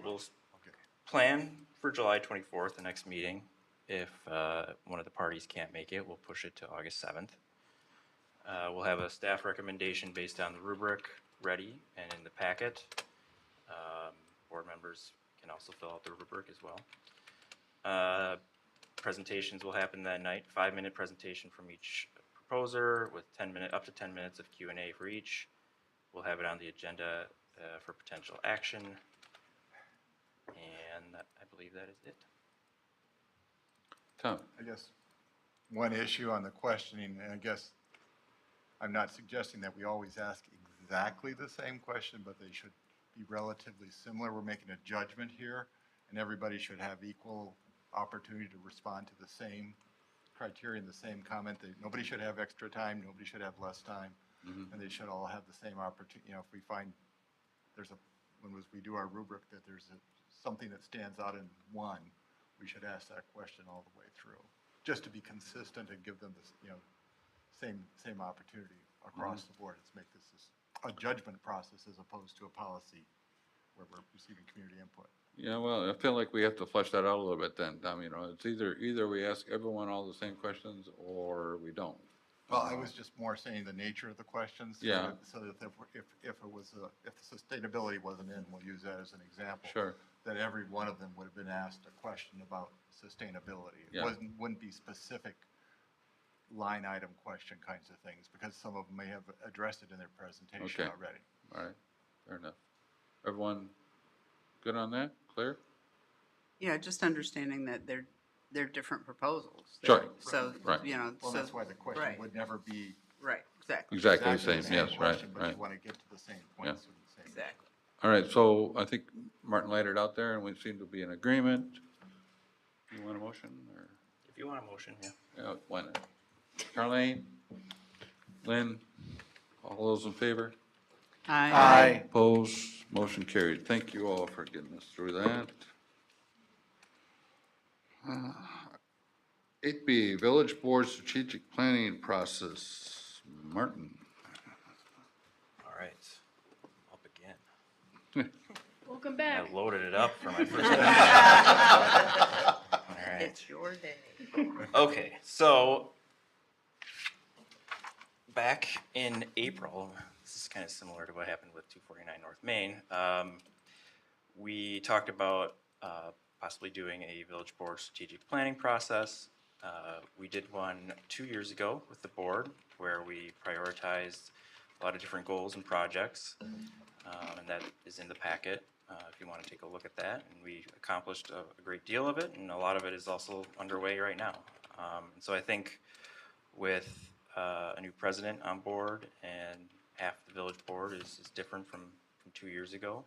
plan for July 24th, the next meeting. If one of the parties can't make it, we'll push it to August 7th. We'll have a staff recommendation based on the rubric ready and in the packet. Board members can also fill out the rubric as well. Presentations will happen that night, 5-minute presentation from each proposer with up to 10 minutes of Q&A for each. We'll have it on the agenda for potential action. And I believe that is it. Tom? I guess one issue on the questioning, and I guess I'm not suggesting that we always ask exactly the same question, but they should be relatively similar. We're making a judgment here, and everybody should have equal opportunity to respond to the same criteria and the same comment. Nobody should have extra time, nobody should have less time, and they should all have the same opportunity. You know, if we find when we do our rubric that there's something that stands out in one, we should ask that question all the way through, just to be consistent and give them this, same opportunity across the board. Let's make this a judgment process as opposed to a policy where we're receiving community input. Yeah, well, I feel like we have to flesh that out a little bit then, Tom. You know, it's either we ask everyone all the same questions or we don't. Well, I was just more saying the nature of the questions. Yeah. So that if the sustainability wasn't in, we'll use that as an example. Sure. That every one of them would have been asked a question about sustainability. It Yeah. wouldn't be specific line item question kinds of things, because some of them may have addressed it in their presentation Okay. already. All right, fair enough. Everyone good on that? Clear? Yeah, just understanding that they're different proposals. Sure. So, Right. you know, Well, so, that's why the question right. would never be right, exactly, Exactly the same, yes, right, question, but right. you want to get to the same points with the same. exactly. All right, so I think Martin laid it out there and we seem to be in agreement. You want a motion or? If you want a motion, yeah. Yeah, why not? Carlene? Lynn? All those in favor? Aye. Opposed? Motion carried. Thank you all for getting us through that. 8B, Village Board Strategic Planning Process. Martin? All right, I'll begin. Welcome back. I loaded it up for my first. All right. It's your day. Okay, so back in April, this is kind of similar to what happened with 249 North Main. We talked about possibly doing a village board strategic planning process. We did one 2 years ago with the board where we prioritized a lot of different goals and projects, and that is in the packet. If you want to take a look at that, and we accomplished a great deal of it, and a lot of it is also underway right now. And so I think with a new president on board and half the village board is different from 2 years ago,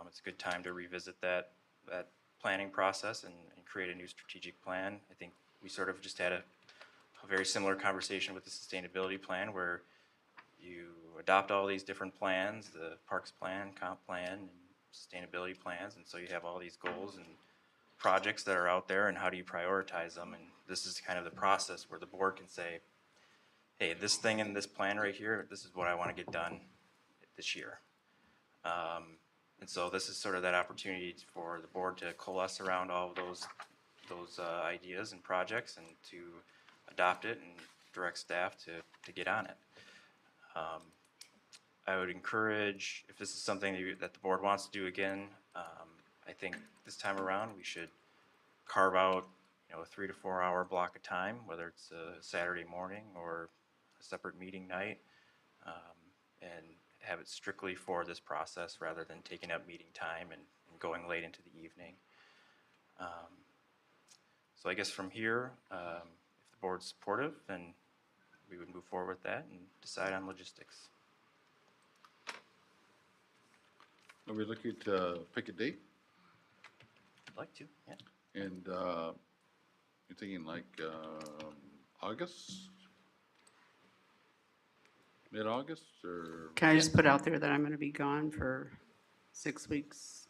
it's a good time to revisit that planning process and create a new strategic plan. I think we sort of just had a very similar conversation with the sustainability plan where you adopt all these different plans, the parks plan, comp plan, and sustainability plans, and so you have all these goals and projects that are out there, and how do you prioritize them? And this is kind of the process where the board can say, hey, this thing in this plan right here, this is what I want to get done this year. And so this is sort of that opportunity for the board to coalesce around all of those ideas and projects and to adopt it and direct staff to get on it. I would encourage, if this is something that the board wants to do again, I think this time around we should carve out, a 3 to 4 hour block of time, whether it's a Saturday morning or a separate meeting night, and have it strictly for this process rather than taking up meeting time and going late into the evening. So I guess from here, if the board's supportive, then we would move forward with that and decide on logistics. Are we looking to pick a date? I'd like to, yeah. And you're thinking like August? Mid-August or? Can I just put out there that I'm going to be gone for 6 weeks,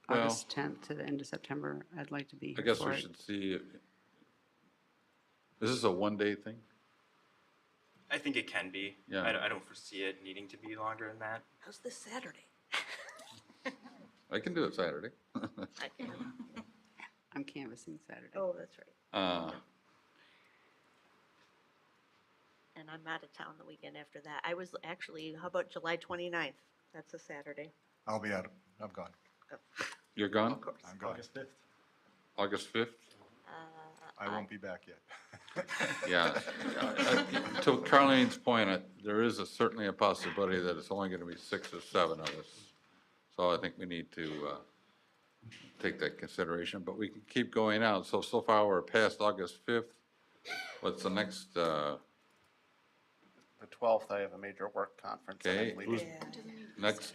Well- August 10th to the end of September. I'd like to be I here guess for we it. should see. Is this a one-day thing? I think it can be. Yeah. I don't foresee it needing to be longer than that. How's this Saturday? I can do it Saturday. I'm canvassing Saturday. Oh, that's right. And I'm out of town the weekend after that. I was actually, how about July 29th? That's a Saturday. I'll be out, I'm gone. You're gone? Of course. I'm gone. August 5th. August 5th? I won't be back yet. Yeah. To Carlene's point, there is certainly a possibility that it's only going to be 6 or 7 of us. So I think we need to take that consideration, but we can keep going out. So far, we're past August 5th. What's the next, The 12th, I have a major work conference. that I'm okay, leading. next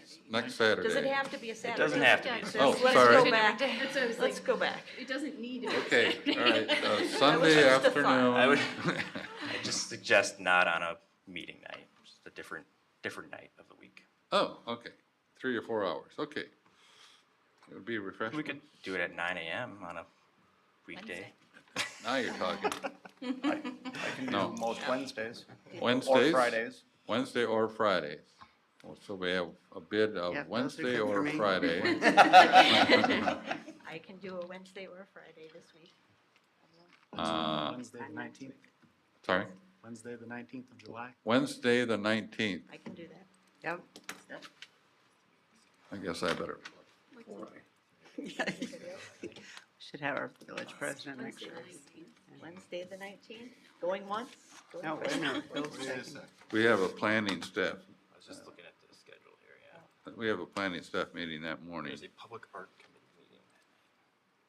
Saturday? Does it have to be a Saturday? doesn't have to be. Oh, Let's sorry. go back. That's what I was Let's like, go back. it doesn't need to be. Okay, all right, Sunday just a thought. afternoon. I would, I just suggest not on a meeting night, just a different night of the week. Oh, okay, 3 or 4 hours, okay. It would be refreshing. We could do it at 9 a.m. on a weekday. Now you're talking. I can do No. most Wednesdays. Wednesdays? Or Fridays. Wednesday or Fridays. Well, so we have a bid of Yeah, those are Wednesday good for or me. Friday. I can do a Wednesday or a Friday this week. Wednesday the 19th. Sorry, Wednesday the 19th of July. Wednesday, the 19th. I can do that. Yep. I guess I better. Should have our village president make Wednesday sure. the 19th. Wednesday the 19th, going once? going No, wait a twice? minute. Bill's Wait a checking. sec. We have a planning staff. I was just looking at the schedule here, yeah. We have a planning staff meeting that morning. There's a public art committee meeting.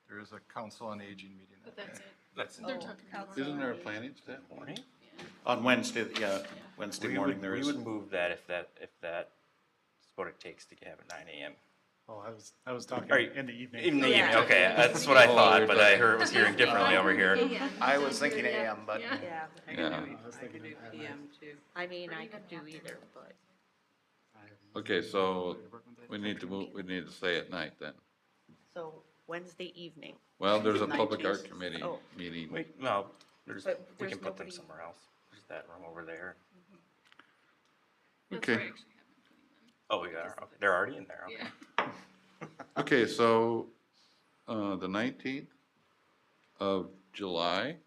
There is a council on aging meeting. But that that's day. it. That's They're talking about. Isn't there a planning staff? morning. On Wednesday, yeah, Wednesday morning there We is. would move that if that's what it takes to have at 9 a.m. Oh, I was talking Are you- in the evening. In the Yeah. evening, okay, that's what I Oh, thought, you're but I talking- was hearing differently over here. I was thinking AM, but Yeah. Yeah, I Yeah. can do, I was I can thinking do at PM too. I mean, I could do either, but Okay, so we need to move, we need to say at night then. so Wednesday evening. Well, there's a public 19th. art committee Oh. meeting. Wait, no, But we there's can put them nobody- somewhere else. There's that room over there. That's Okay. where I actually have been putting them. Oh, we got, okay, they're already in there, okay. Yeah. Okay, so, the 19th of July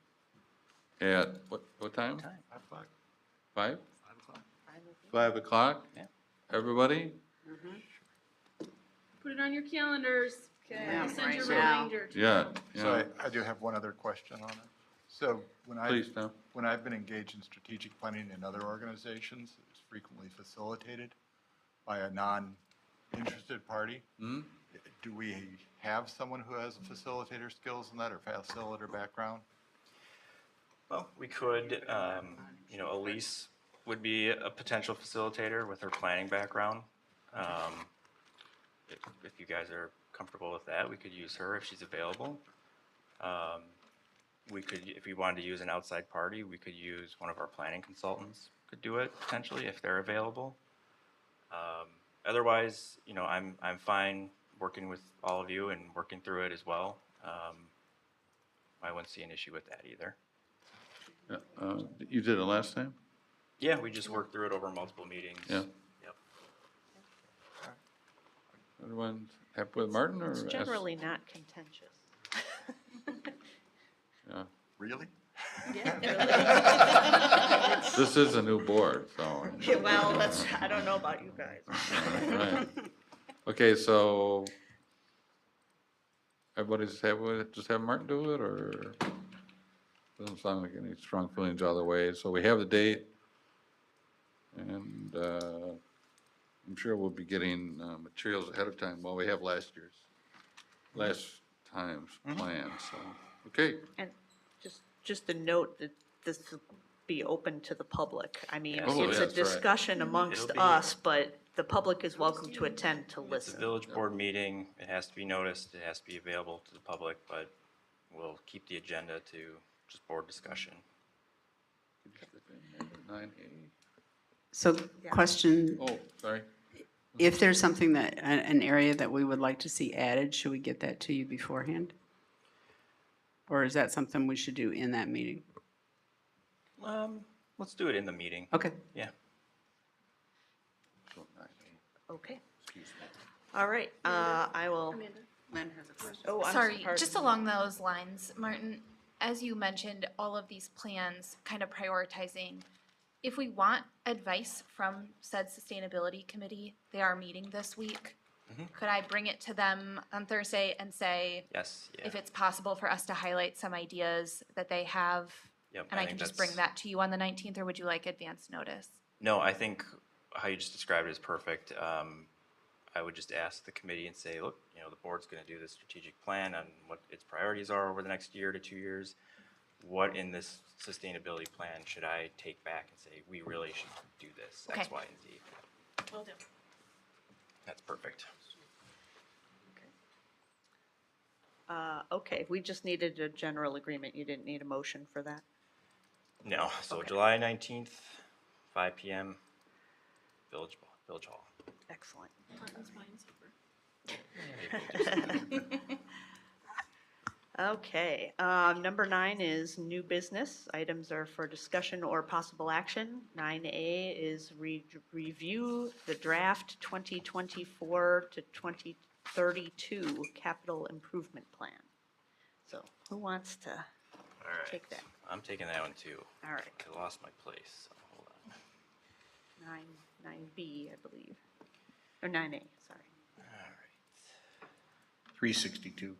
at what time? 5 o'clock. 5? 5 o'clock. 5 o'clock? Yeah. Everybody? Put it on your calendars. Yeah, I'll send you a right now. reminder. Yeah, So yeah. I do have one other question on it. So Please, Tom. when I've been engaged in strategic planning in other organizations, it's frequently facilitated by a non-interested party. Hmm? Do we have someone who has facilitator skills in that or facilitator background? Well, we could, Elise would be a potential facilitator with her planning background. If you guys are comfortable with that, we could use her if she's available. We could, if we wanted to use an outside party, we could use one of our planning consultants, could do it potentially if they're available. Otherwise, I'm fine working with all of you and working through it as well. I wouldn't see an issue with that either. Yeah, you did it last time? Yeah, we just worked through it over multiple meetings. Yeah. Yep. Everyone happy with Martin or? It's generally not contentious. Yeah. Really? This is a new board, so. Yeah, well, I don't know about you guys. Right. Okay, so everybody's happy with it, just have Martin do it, or doesn't sound like any strong feelings either way. So we have the date, and I'm sure we'll be getting materials ahead of time. Well, we have last time's plan, so Okay, And just a note that this will be open to the public. I mean, Oh, it's yeah, a that's right. discussion amongst It'll be- us, but the public is welcome to attend to It's a listen. village board meeting. It has to be noticed. It has to be available to the public, but we'll keep the agenda to just board discussion. 9A. So question, Oh, sorry. if there's something that, an area that we would like to see added, should we get that to you beforehand? Or is that something we should do in that meeting? Let's do it in the meeting. Okay. Yeah. Okay. All right, I will, Lynn has a question. oh, I'm Sorry, sorry. just along those lines, Martin, as you mentioned, all of these plans kind of prioritizing. If we want advice from said sustainability committee, they are meeting this week. Could I bring it to them on Thursday and say, Yes, yeah. if it's possible for us to highlight some ideas that they have? Yep, And I think can just bring that's- that to you on the 19th, or would you like advance notice? No, I think how you just described it is perfect. I would just ask the committee and say, look, you know, the board's gonna do this strategic plan on what its priorities are over the next year to 2 years. What in this sustainability plan should I take back and say, we really should do this, X, Okay. Y, and Z? Will do. That's perfect. Okay, we just needed a general agreement. You didn't need a motion for that? No, so Okay. July 19th, 5 PM, Village Hall. Excellent. Martin's mine's over. Okay, number 9 is new business. Items are for discussion or possible action. 9A is review the draft 2024 to 2032 capital improvement plan. So who wants to All right. take that? I'm taking that one too. All right, I lost my place, so hold on. 9B, I believe. Or 9A, sorry. All right. 362.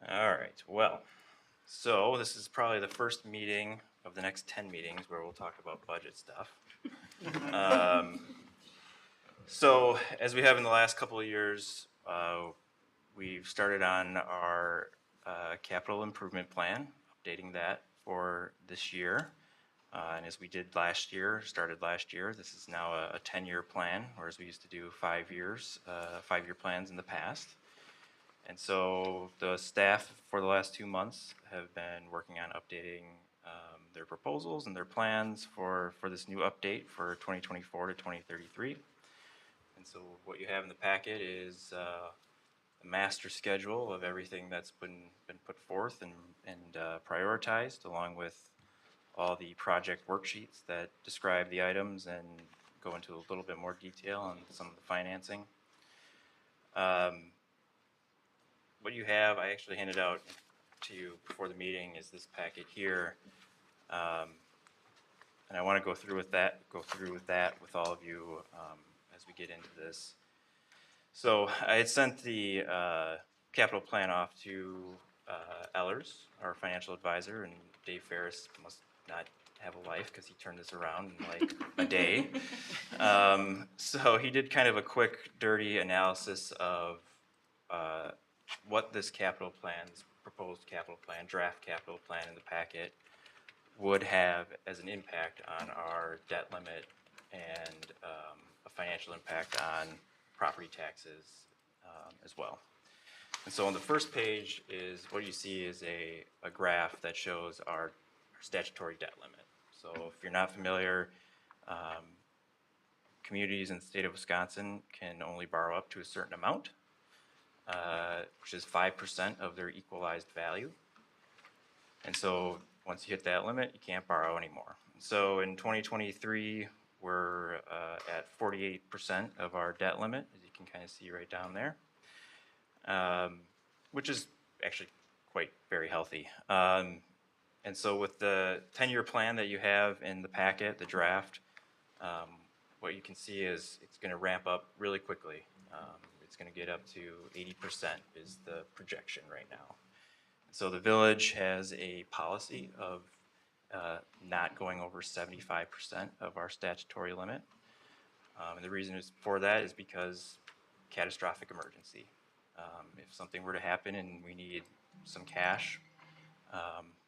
All right, well, so this is probably the first meeting of the next 10 meetings where we'll talk about budget stuff. So as we have in the last couple of years, we've started on our capital improvement plan, updating that for this year. And as we did last year, started last year, this is now a 10-year plan, whereas we used to do 5 years, 5-year plans in the past. And so the staff for the last 2 months have been working on updating their proposals and their plans for this new update for 2024 to 2033. And so what you have in the packet is a master schedule of everything that's been put forth and prioritized, along with all the project worksheets that describe the items and go into a little bit more detail on some of the financing. What you have, I actually handed out to you before the meeting, is this packet here. And I want to go through with that with all of you as we get into this. So I had sent the capital plan off to Ellers, our financial advisor, and Dave Ferris must not have a life because he turned this around in like a day. So he did kind of a quick, dirty analysis of what this capital plan, this proposed capital plan, draft capital plan in the packet would have as an impact on our debt limit and a financial impact on property taxes as well. And so on the first page is what you see is a graph that shows our statutory debt limit. So if you're not familiar, communities in the state of Wisconsin can only borrow up to a certain amount, which is 5% of their equalized value. And so once you hit that limit, you can't borrow anymore. So in 2023, we're at 48% of our debt limit, as you can kind of see right down there, which is actually quite very healthy. And so with the 10-year plan that you have in the packet, the draft, what you can see is it's going to ramp up really quickly. It's going to get up to 80% is the projection right now. So the village has a policy of not going over 75% of our statutory limit. And the reason for that is because catastrophic emergency. If something were to happen and we need some cash,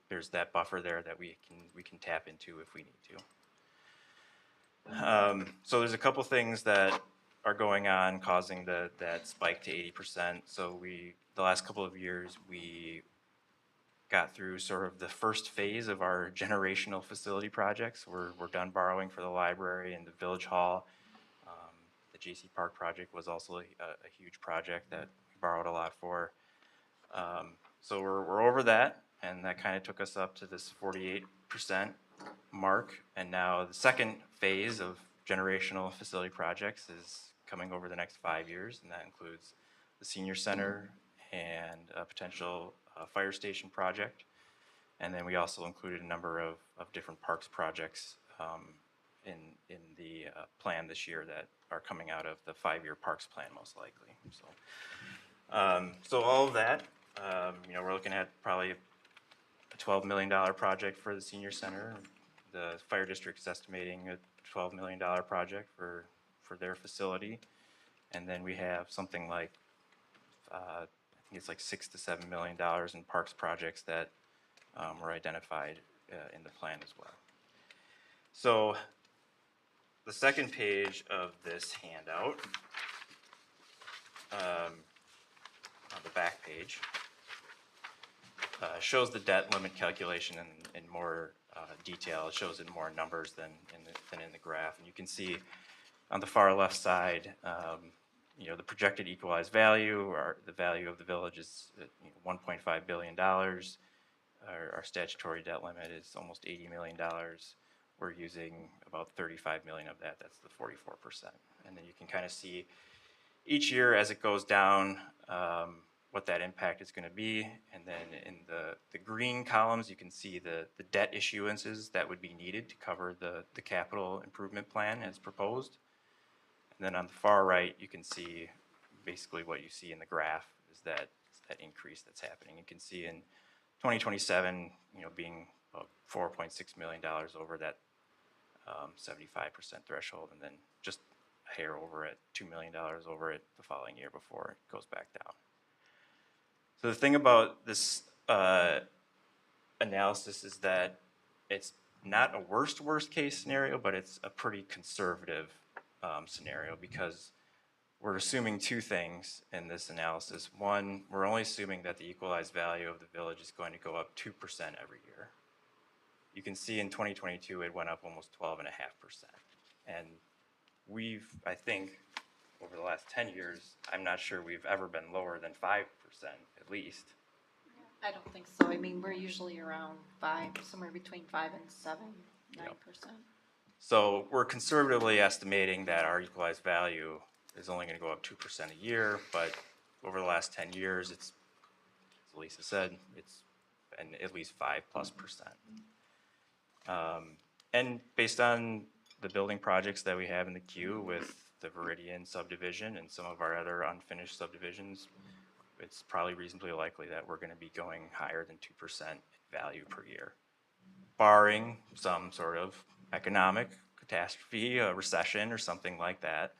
there's that buffer there that we can tap into if we need to. So there's a couple things that are going on causing that spike to 80%. So the last couple of years, we got through sort of the first phase of our generational facility projects. We're done borrowing for the library and the village hall. The JC Park project was also a huge project that we borrowed a lot for. So we're over that, and that kind of took us up to this 48% mark. And now the second phase of generational facility projects is coming over the next 5 years, and that includes the senior center and a potential fire station project. And then we also included a number of different parks projects in the plan this year that are coming out of the 5-year parks plan most likely. So all of that, we're looking at probably a $12 million project for the senior center. The fire district is estimating a $12 million project for their facility. And then we have something like, I think it's like $6 to $7 million in parks projects that were identified in the plan as well. So the second page of this handout, on the back page, shows the debt limit calculation in more detail. It shows it in more numbers than in the graph. And you can see on the far left side, the projected equalized value, or the value of the village is $1.5 billion. Our statutory debt limit is almost $80 million. We're using about 35 million of that. That's the 44%. And then you can kind of see each year as it goes down what that impact is going to be. And then in the green columns, you can see the debt issuances that would be needed to cover the capital improvement plan as proposed. And then on the far right, you can see basically what you see in the graph is that increase that's happening. You can see in 2027, being about $4.6 million over that 75% threshold, and then just a hair over it, $2 million over it the following year before it goes back down. So the thing about this analysis is that it's not a worst case scenario, but it's a pretty conservative scenario, because we're assuming two things in this analysis. One, we're only assuming that the equalized value of the village is going to go up 2% every year. You can see in 2022, it went up almost 12.5%. And I think, over the last 10 years, I'm not sure we've ever been lower than 5%, at least. I don't think so. I mean, we're usually around 5, somewhere between 5 and 7, 9%. So we're conservatively estimating that our equalized value is only going to go up 2% a year, but over the last 10 years, it's, as Lisa said, it's been at least 5+%. And based on the building projects that we have in the queue with the Viridian subdivision and some of our other unfinished subdivisions, it's probably reasonably likely that we're going to be going higher than 2% value per year, barring some sort of economic catastrophe, a recession or something like that.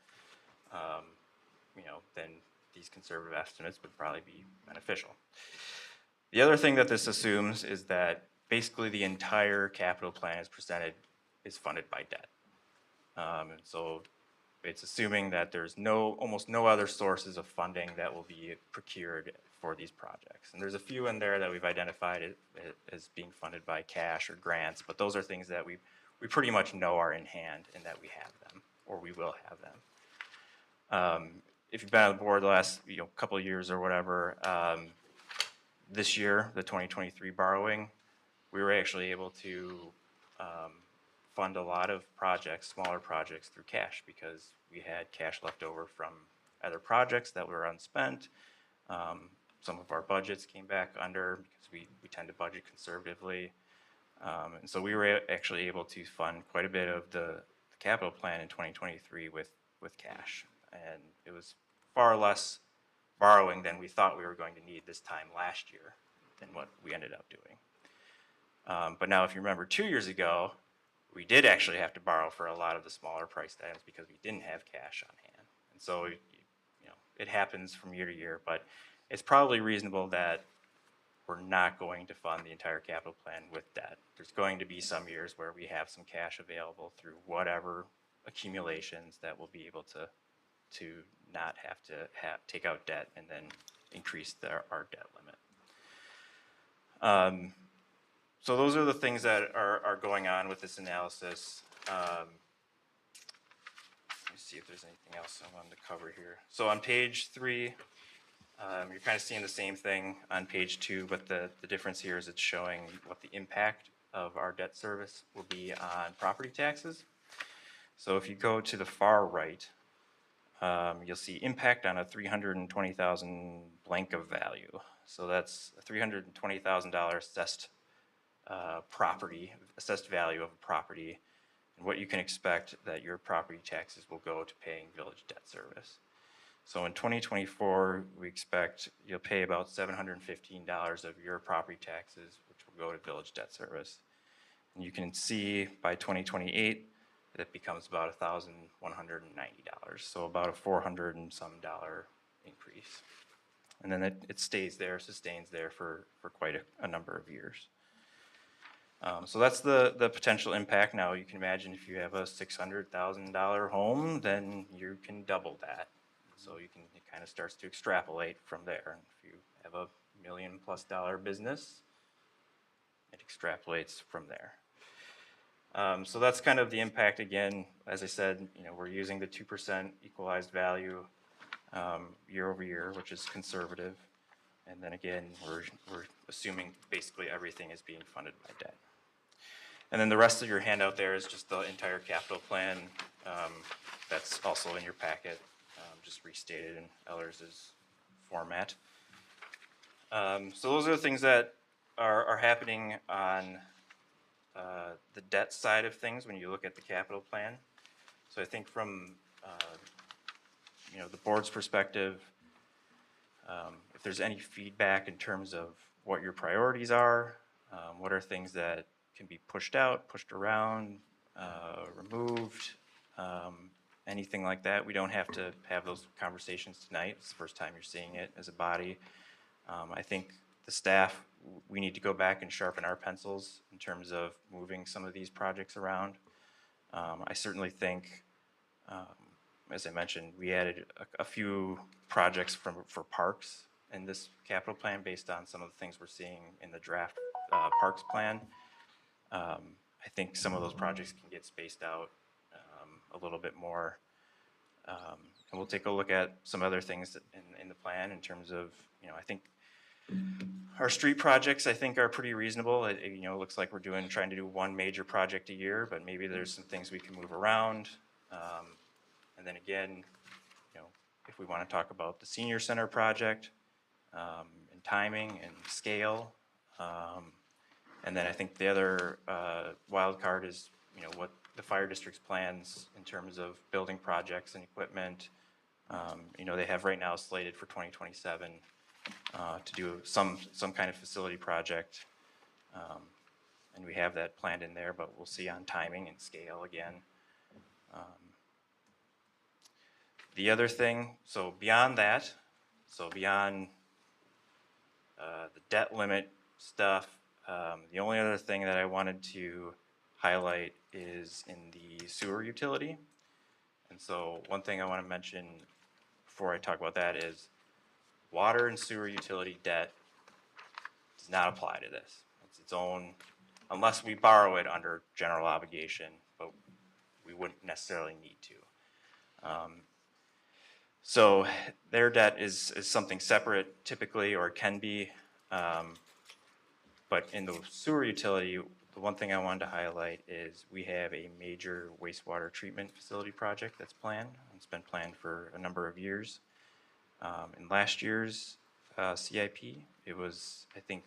Then these conservative estimates would probably be beneficial. The other thing that this assumes is that basically the entire capital plan is funded by debt. And so it's assuming that there's almost no other sources of funding that will be procured for these projects. And there's a few in there that we've identified as being funded by cash or grants, but those are things that we pretty much know are in hand and that we have them, or we will have them. If you've been on the board the last couple of years or whatever, this year, the 2023 borrowing, we were actually able to fund a lot of projects, smaller projects, through cash, because we had cash left over from other projects that were unspent. Some of our budgets came back under, because we tend to budget conservatively. And so we were actually able to fund quite a bit of the capital plan in 2023 with cash. And it was far less borrowing than we thought we were going to need this time last year than what we ended up doing. But now, if you remember 2 years ago, we did actually have to borrow for a lot of the smaller priced items because we didn't have cash on hand. And so, it happens from year to year, but it's probably reasonable that we're not going to fund the entire capital plan with debt. There's going to be some years where we have some cash available through whatever accumulations that we'll be able to not have to take out debt and then increase our debt limit. So those are the things that are going on with this analysis. Let me see if there's anything else I wanted to cover here. So on page 3, you're kind of seeing the same thing on page 2, but the difference here is it's showing what the impact of our debt service will be on property taxes. So if you go to the far right, you'll see impact on a $320,000 blank of value. So that's a $320,000 assessed value of a property, and what you can expect that your property taxes will go to paying village debt service. So in 2024, we expect you'll pay about $715 of your property taxes, which will go to village debt service. And you can see by 2028, that becomes about $1,190, so about a $400 and some increase. And then it stays there, sustains there for quite a number of years. So that's the potential impact. Now you can imagine if you have a $600,000 home, then you can double that. So it kind of starts to extrapolate from there. And if you have a $1 million+ business, it extrapolates from there. So that's kind of the impact. Again, as I said, we're using the 2% equalized value year over year, which is conservative. And then again, we're assuming basically everything is being funded by debt. And then the rest of your handout there is just the entire capital plan. That's also in your packet, just restated in Ellers' format. So those are the things that are happening on the debt side of things when you look at the capital plan. So I think from the board's perspective, if there's any feedback in terms of what your priorities are, what are things that can be pushed out, pushed around, removed, anything like that. We don't have to have those conversations tonight. It's the first time you're seeing it as a body. I think the staff, we need to go back and sharpen our pencils in terms of moving some of these projects around. I certainly think, as I mentioned, we added a few projects for parks in this capital plan based on some of the things we're seeing in the draft parks plan. I think some of those projects can get spaced out a little bit more. And we'll take a look at some other things in the plan in terms of, I think our street projects, I think, are pretty reasonable. It looks like we're trying to do one major project a year, but maybe there's some things we can move around. And then again, if we want to talk about the senior center project and timing and scale, and then I think the other wild card is, what the fire district's plans in terms of building projects and equipment. They have right now slated for 2027 to do some kind of facility project. And we have that planned in there, but we'll see on timing and scale again. The other thing, so beyond that, beyond the debt limit stuff, the only other thing that I wanted to highlight is in the sewer utility. And so one thing I want to mention before I talk about that is water and sewer utility debt does not apply to this. It's its own, unless we borrow it under general obligation, but we wouldn't necessarily need to. So their debt is something separate typically, or can be. But in the sewer utility, the one thing I wanted to highlight is we have a major wastewater treatment facility project that's planned. It's been planned for a number of years. In last year's CIP, it was, I think,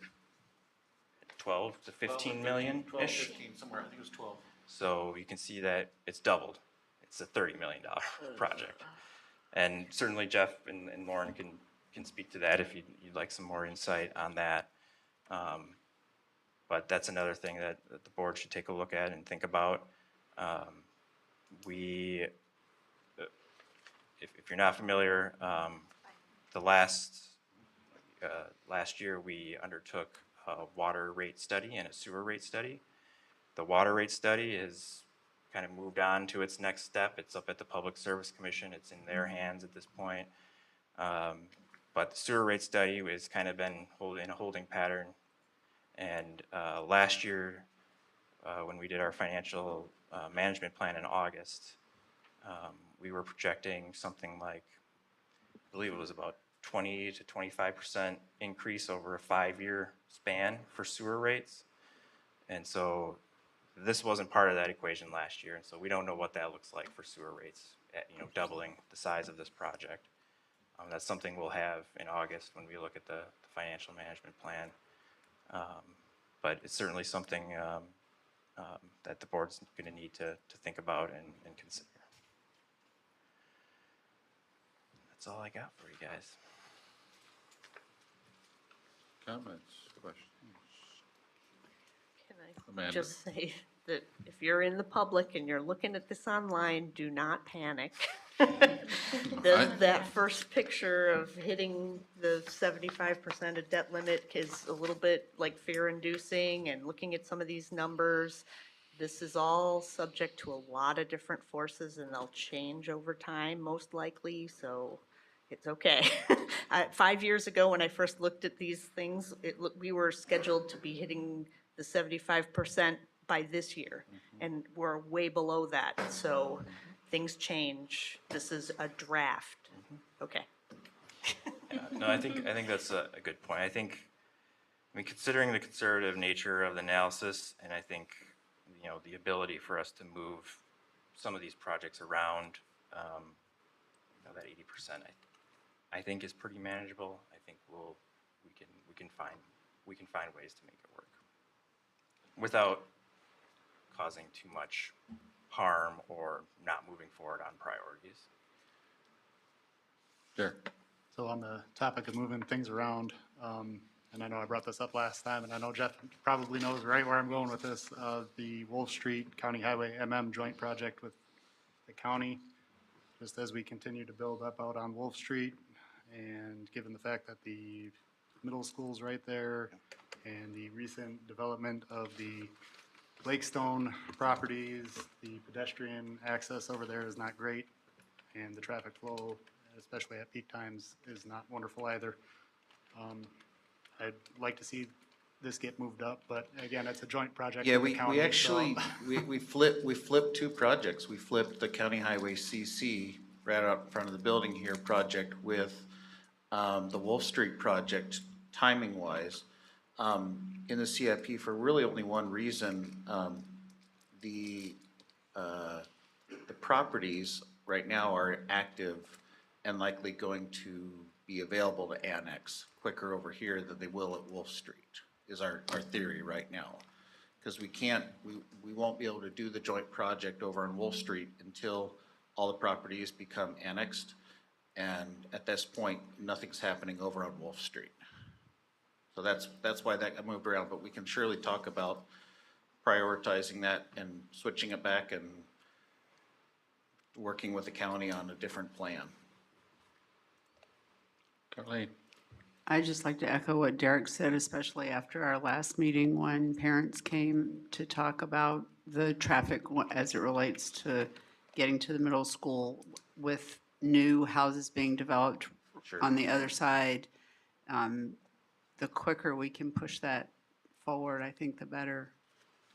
12 to 15 million-ish. 12, 15, somewhere, I think it was 12. So you can see that it's doubled. It's a $30 million project. And certainly Jeff and Lauren can speak to that if you'd like some more insight on that. But that's another thing that the board should take a look at and think about. If you're not familiar, last year, we undertook a water rate study and a sewer rate study. The water rate study is kind of moved on to its next step. It's up at the Public Service Commission. It's in their hands at this point. But the sewer rate study has kind of been in a holding pattern. And last year, when we did our financial management plan in August, we were projecting something like, I believe it was about 20 to 25% increase over a 5-year span for sewer rates. And so this wasn't part of that equation last year, and so we don't know what that looks like for sewer rates, at, doubling the size of this project. That's something we'll have in August when we look at the financial management plan. But it's certainly something that the board's going to need to think about and consider. That's all I got for you guys. Comments, questions? Can I Amanda? just say that if you're in the public and you're looking at this online, do not panic. That first picture of hitting the 75% of debt limit is a little bit like fear-inducing, and looking at some of these numbers, this is all subject to a lot of different forces, and they'll change over time, most likely, so it's okay. 5 years ago, when I first looked at these things, we were scheduled to be hitting the 75% by this year, and we're way below that, so things change. This is a draft. Okay. No, I think that's a good point. I mean, considering the conservative nature of the analysis, and I think, the ability for us to move some of these projects around, that 80%, I think is pretty manageable. I think we can find ways to make it work without causing too much harm or not moving forward on priorities. Sure. So on the topic of moving things around, and I know I brought this up last time, and I know Jeff probably knows right where I'm going with this, the Wolf Street County Highway joint project with the county, just as we continue to build up out on Wolf Street, and given the fact that the middle school's right there, and the recent development of the Lakestone properties, the pedestrian access over there is not great, and the traffic flow, especially at peak times, is not wonderful either. I'd like to see this get moved up, but again, it's a joint project Yeah, with the county. we actually, we flipped two projects. We flipped the County Highway CC right out in front of the building here project with the Wolf Street project, timing-wise, in the CIP for really only one reason. The properties right now are active and likely going to be available to annex quicker over here than they will at Wolf Street, is our theory right now. Because we won't be able to do the joint project over on Wolf Street until all the properties become annexed. And at this point, nothing's happening over on Wolf Street. So that's why that got moved around, but we can surely talk about prioritizing that and switching it back and working with the county on a different plan. Carleen? I'd just like to echo what Derek said, especially after our last meeting when parents came to talk about the traffic as it relates to getting to the middle school with new houses being developed on the other side. The quicker we can push that forward, I think the better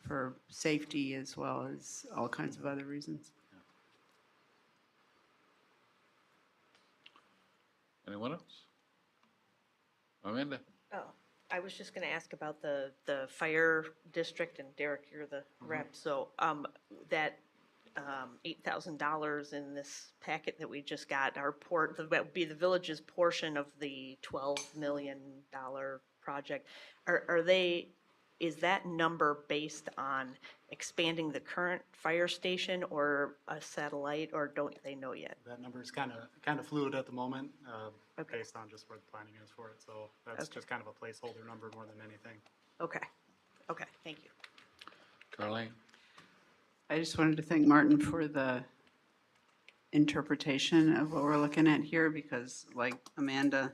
for safety as well as all kinds of other reasons. Anyone else? Amanda? Oh, I was just gonna ask about the fire district, and Derek, you're the rep, so, that, $8,000 in this packet that we just got, that would be the village's portion of the $12 million project. Is that number based on expanding the current fire station or a satellite, or don't they know yet? That number is kind of fluid at the moment, based on just where the planning is for it, so that's just kind of a placeholder number more than anything. Okay, thank you. Carleen? I just wanted to thank Martin for the interpretation of what we're looking at here, because like Amanda,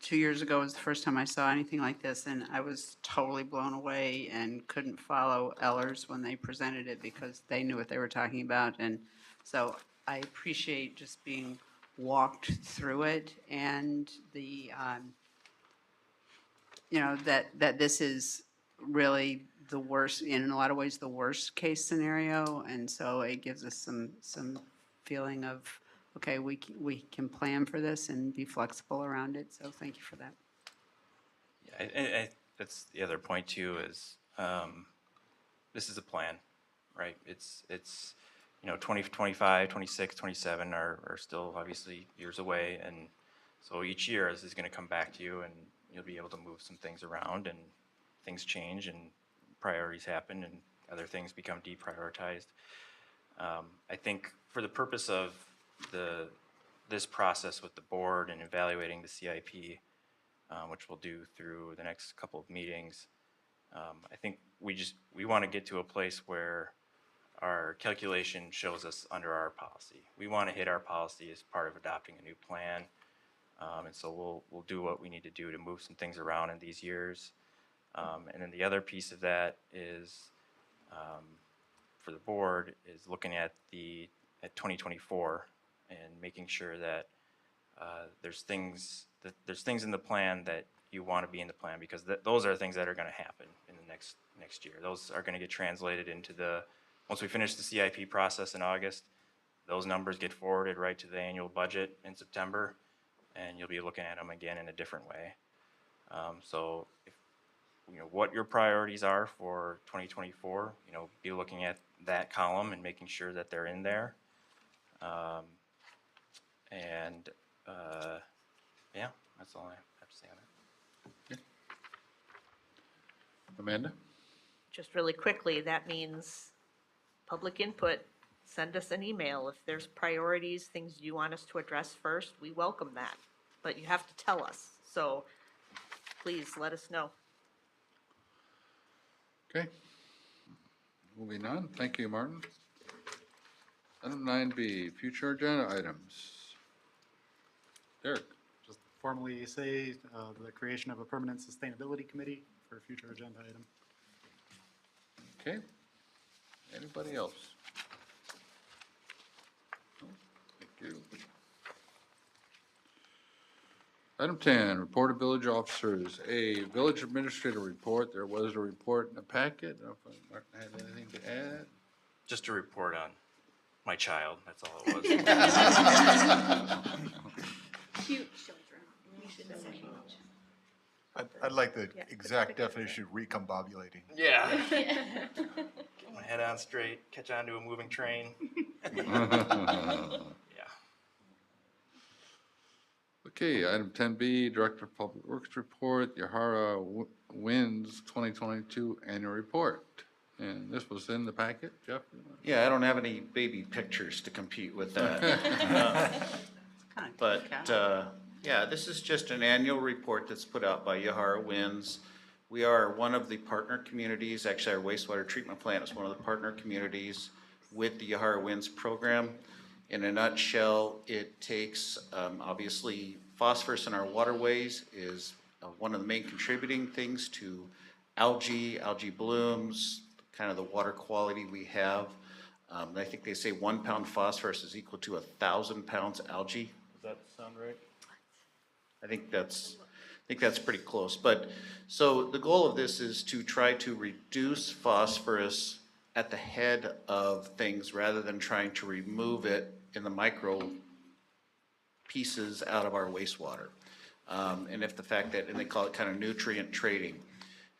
2 years ago was the first time I saw anything like this, and I was totally blown away and couldn't follow Ellers when they presented it because they knew what they were talking about. And so I appreciate just being walked through it, and the, that this is really the worst, in a lot of ways, the worst case scenario. And so it gives us some feeling of, okay, we can plan for this and be flexible around it. So thank you for that. Yeah, and that's the other point too, is this is a plan, right? It's 2025, 26, 27 are still obviously years away. And so each year this is going to come back to you, and you'll be able to move some things around, and things change and priorities happen and other things become deprioritized. I think for the purpose of this process with the board and evaluating the CIP, which we'll do through the next couple of meetings, I think we want to get to a place where our calculation shows us under our policy. We want to hit our policy as part of adopting a new plan, and so we'll do what we need to do to move some things around in these years. And then the other piece of that is, for the board, is looking at 2024 and making sure that there's things in the plan that you want to be in the plan, because those are things that are going to happen in the next year. Those are going to get translated into once we finish the CIP process in August, those numbers get forwarded right to the annual budget in September, and you'll be looking at them again in a different way. So if what your priorities are for 2024, be looking at that column and making sure that they're in there. Yeah, that's all I have to say on it. Okay. Amanda? Just really quickly, that means public input. Send us an email. If there's priorities, things you want us to address first, we welcome that. But you have to tell us. So please let us know. Okay. Moving on. Thank you, Martin. Item 9B, future agenda items. Derek? Just formally say the creation of a permanent sustainability committee for a future agenda item. Okay. Anybody else? No? Thank you. Item 10, report of village officers. A village administrator report. There was a report in the packet. I don't know if Martin had anything to add. Just a report on my child, that's all it was. Cute children. I'd like the exact definition of recombobulating. Yeah. Get my head on straight, catch onto a moving train. Yeah. Okay, item 10B, Director of Public Works report, Yahara Winds 2022 annual report. And this was in the packet, Jeff? Yeah, I don't have any baby pictures to compete with that. But, yeah, this is just an annual report that's put out by Yahara Winds. We are one of the partner communities, actually our wastewater treatment plant is one of the partner communities with the Yahara Winds program. In a nutshell, it takes, obviously, phosphorus in our waterways is one of the main contributing things to algae blooms, kind of the water quality we have. I think they say 1 pound phosphorus is equal to 1,000 pounds algae. Does that sound right? I think that's pretty close. But so the goal of this is to try to reduce phosphorus at the head of things rather than trying to remove it in the micro pieces out of our wastewater. And if the fact that, and they call it kind of nutrient trading.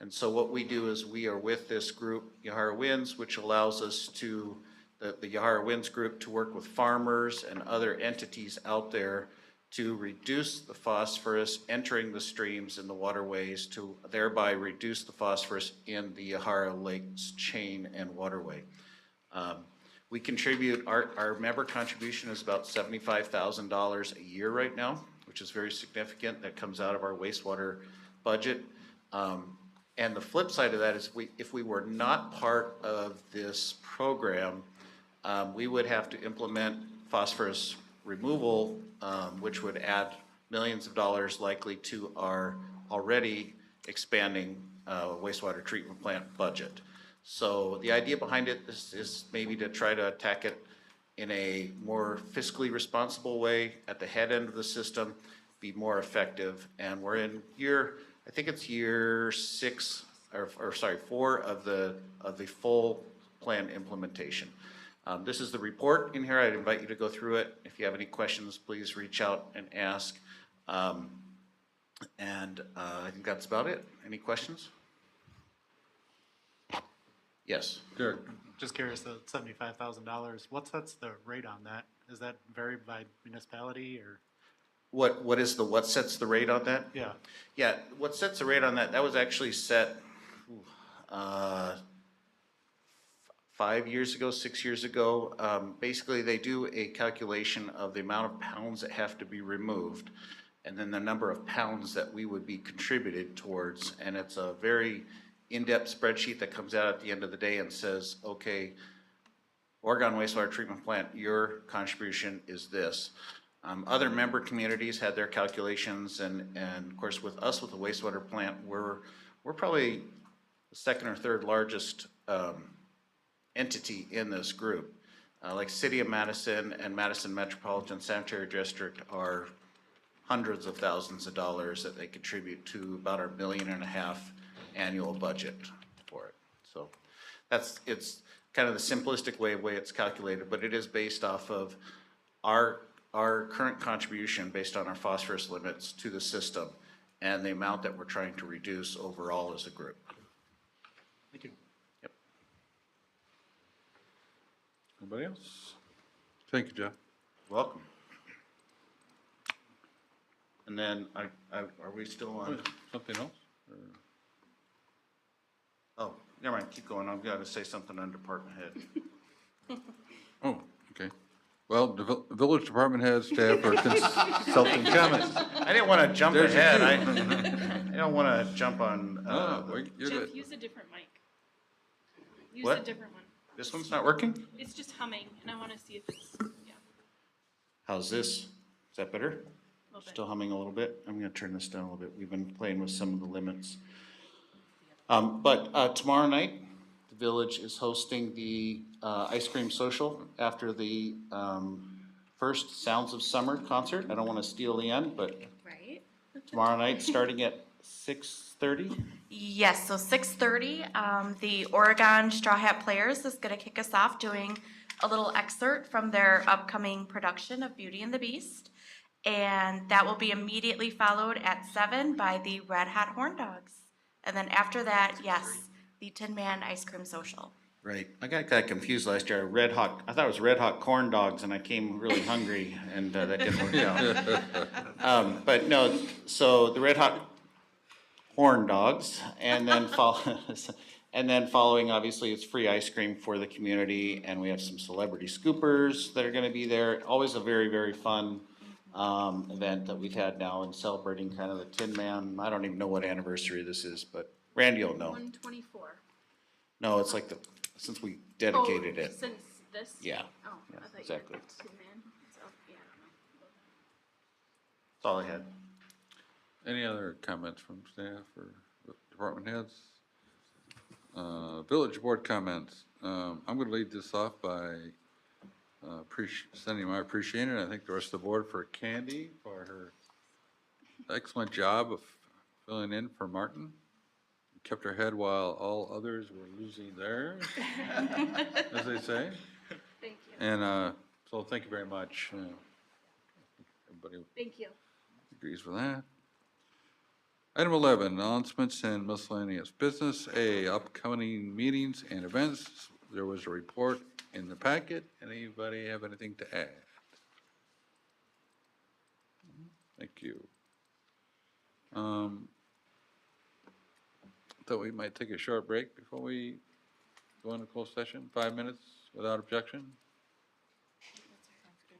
And so what we do is we are with this group, Yahara Winds, which allows us to, the Yahara Winds group, to work with farmers and other entities out there to reduce the phosphorus entering the streams and the waterways, to thereby reduce the phosphorus in the Yahara Lakes chain and waterway. We contribute, our member contribution is about $75,000 a year right now, which is very significant. That comes out of our wastewater budget. And the flip side of that is if we were not part of this program, we would have to implement phosphorus removal, which would add millions of dollars likely to our already expanding wastewater treatment plant budget. So the idea behind it is maybe to try to attack it in a more fiscally responsible way at the head end of the system, be more effective. And we're in I think it's year 4 of the full plan implementation. This is the report in here. I'd invite you to go through it. If you have any questions, please reach out and ask. I think that's about it. Any questions? Yes. Derek? Just curious, the $75,000, what sets the rate on that? Is that varied by municipality or? What sets the rate on that? Yeah. Yeah, what sets the rate on that, that was actually set 5 years ago, 6 years ago. Basically, they do a calculation of the amount of pounds that have to be removed, and then the number of pounds that we would be contributed towards, and it's a very in-depth spreadsheet that comes out at the end of the day and says, okay, Oregon Wastewater Treatment Plant, your contribution is this. Other member communities had their calculations, and of course with us with the wastewater plant, we're probably the second or third largest entity in this group. Like City of Madison and Madison Metropolitan Sanitary District are hundreds of thousands of dollars that they contribute to about our $1.5 million annual budget for it. So it's kind of the simplistic way it's calculated, but it is based off of our current contribution based on our phosphorus limits to the system and the amount that we're trying to reduce overall as a group. Thank you. Yep. Anybody else? Thank you, Jeff. Welcome. And then are we still on? Something else? Or- Oh, never mind, keep going. I've got to say something on department head. Oh, okay. Well, the village department head, staff, or consulting comments. I didn't want to jump There's your ahead. cue. I don't want to jump on. You're Jeff, good. use a different mic. Use What? a different one. This one's not working? It's just humming, and I want to see if it's, yeah, How's this? Is that better? a little bit. Still humming a little bit? I'm going to turn this down a little bit. We've been playing with some of the limits. But tomorrow night, the village is hosting the ice cream social after the first Sounds of Summer concert. I don't want to steal the end, but Right? tomorrow night, starting at 6:30. Yes, so 6:30, the Oregon Straw Hat Players is gonna kick us off doing a little excerpt from their upcoming production of Beauty and the Beast. And that will be immediately followed at 7 by the Red Hot Horn Dogs. And then after that, yes, the Tin Man Ice Cream Social. Right. I got confused last year. I thought it was Red Hot Corn Dogs, and I came really hungry, and that didn't work out. But no, so the Red Hot Horn Dogs, and then following, obviously, it's free ice cream for the community, and we have some celebrity scoopers that are going to be there. Always a very, very fun event that we've had now in celebrating kind of the Tin Man. I don't even know what anniversary this is, but Randy will know. 124. No, it's like since we dedicated Oh, it. since this? Yeah. Oh, Yeah, I thought exactly. you meant Tin Man. So, yeah, I That's all I had. Any other comments from staff or department heads? Village board comments. I'm going to lead this off by sending my appreciation, I think the rest of the board, for Candy for her excellent job of filling in for Martin. Kept her head while all others were losing theirs, as they say. Thank you. And so thank you very much. Everybody Thank you. agrees with that. Item 11, announcements and miscellaneous business. A, upcoming meetings and events. There was a report in the packet. Anybody have anything to add? Thank you. Thought we might take a short break before we go into closed session. 5 minutes without objection.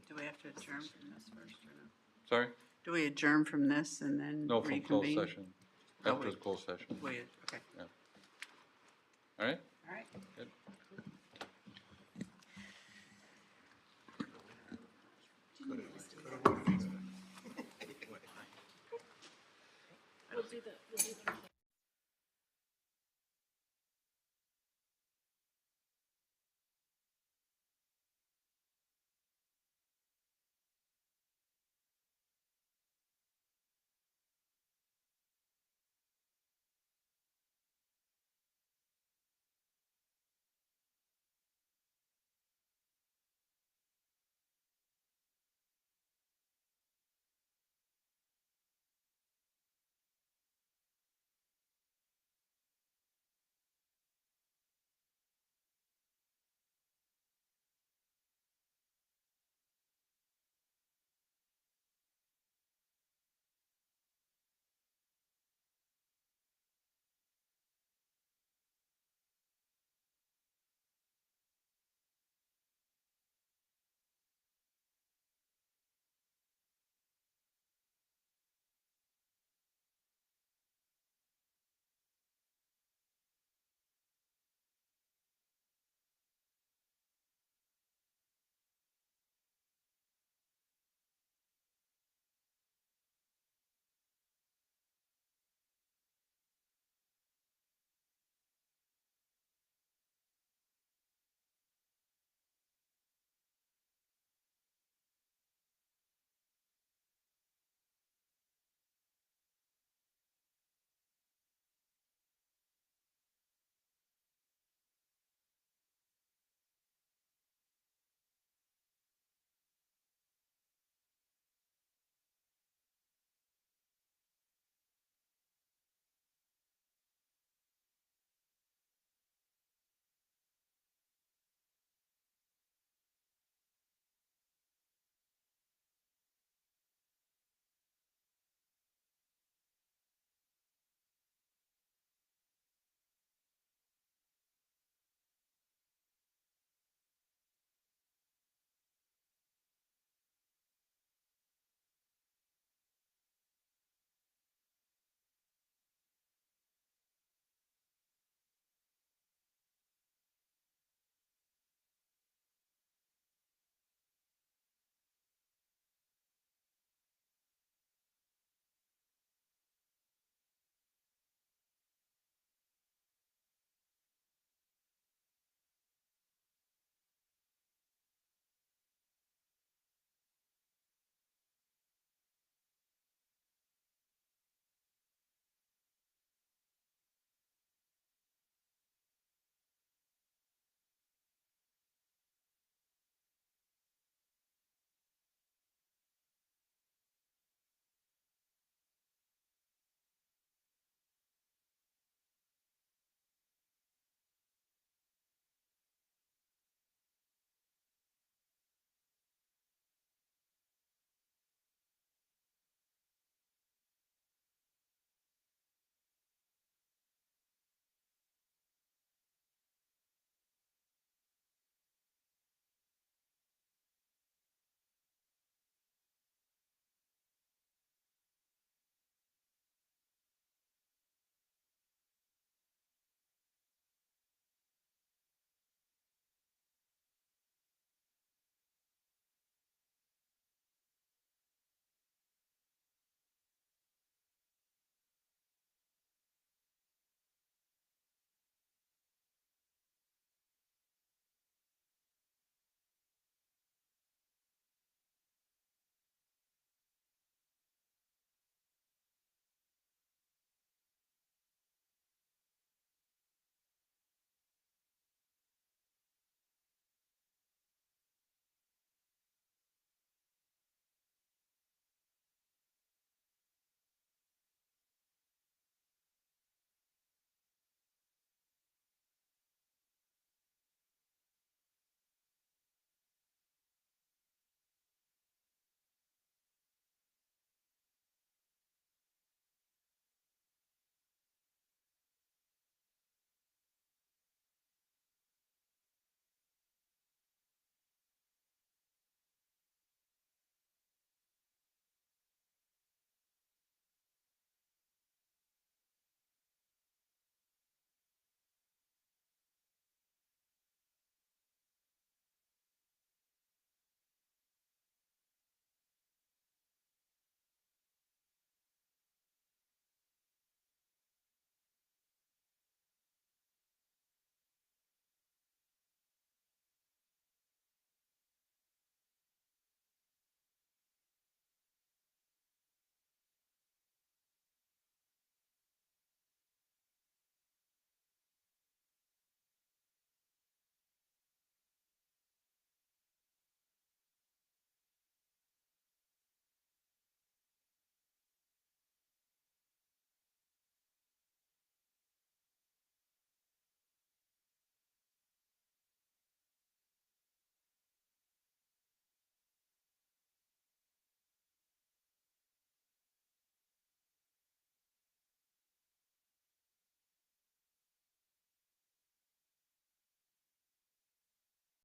Do we have to adjourn from this first or no? Sorry? Do we adjourn from this and then No, from closed reconvene? session. Oh, After we- the closed session. Okay. All right? All right. Good.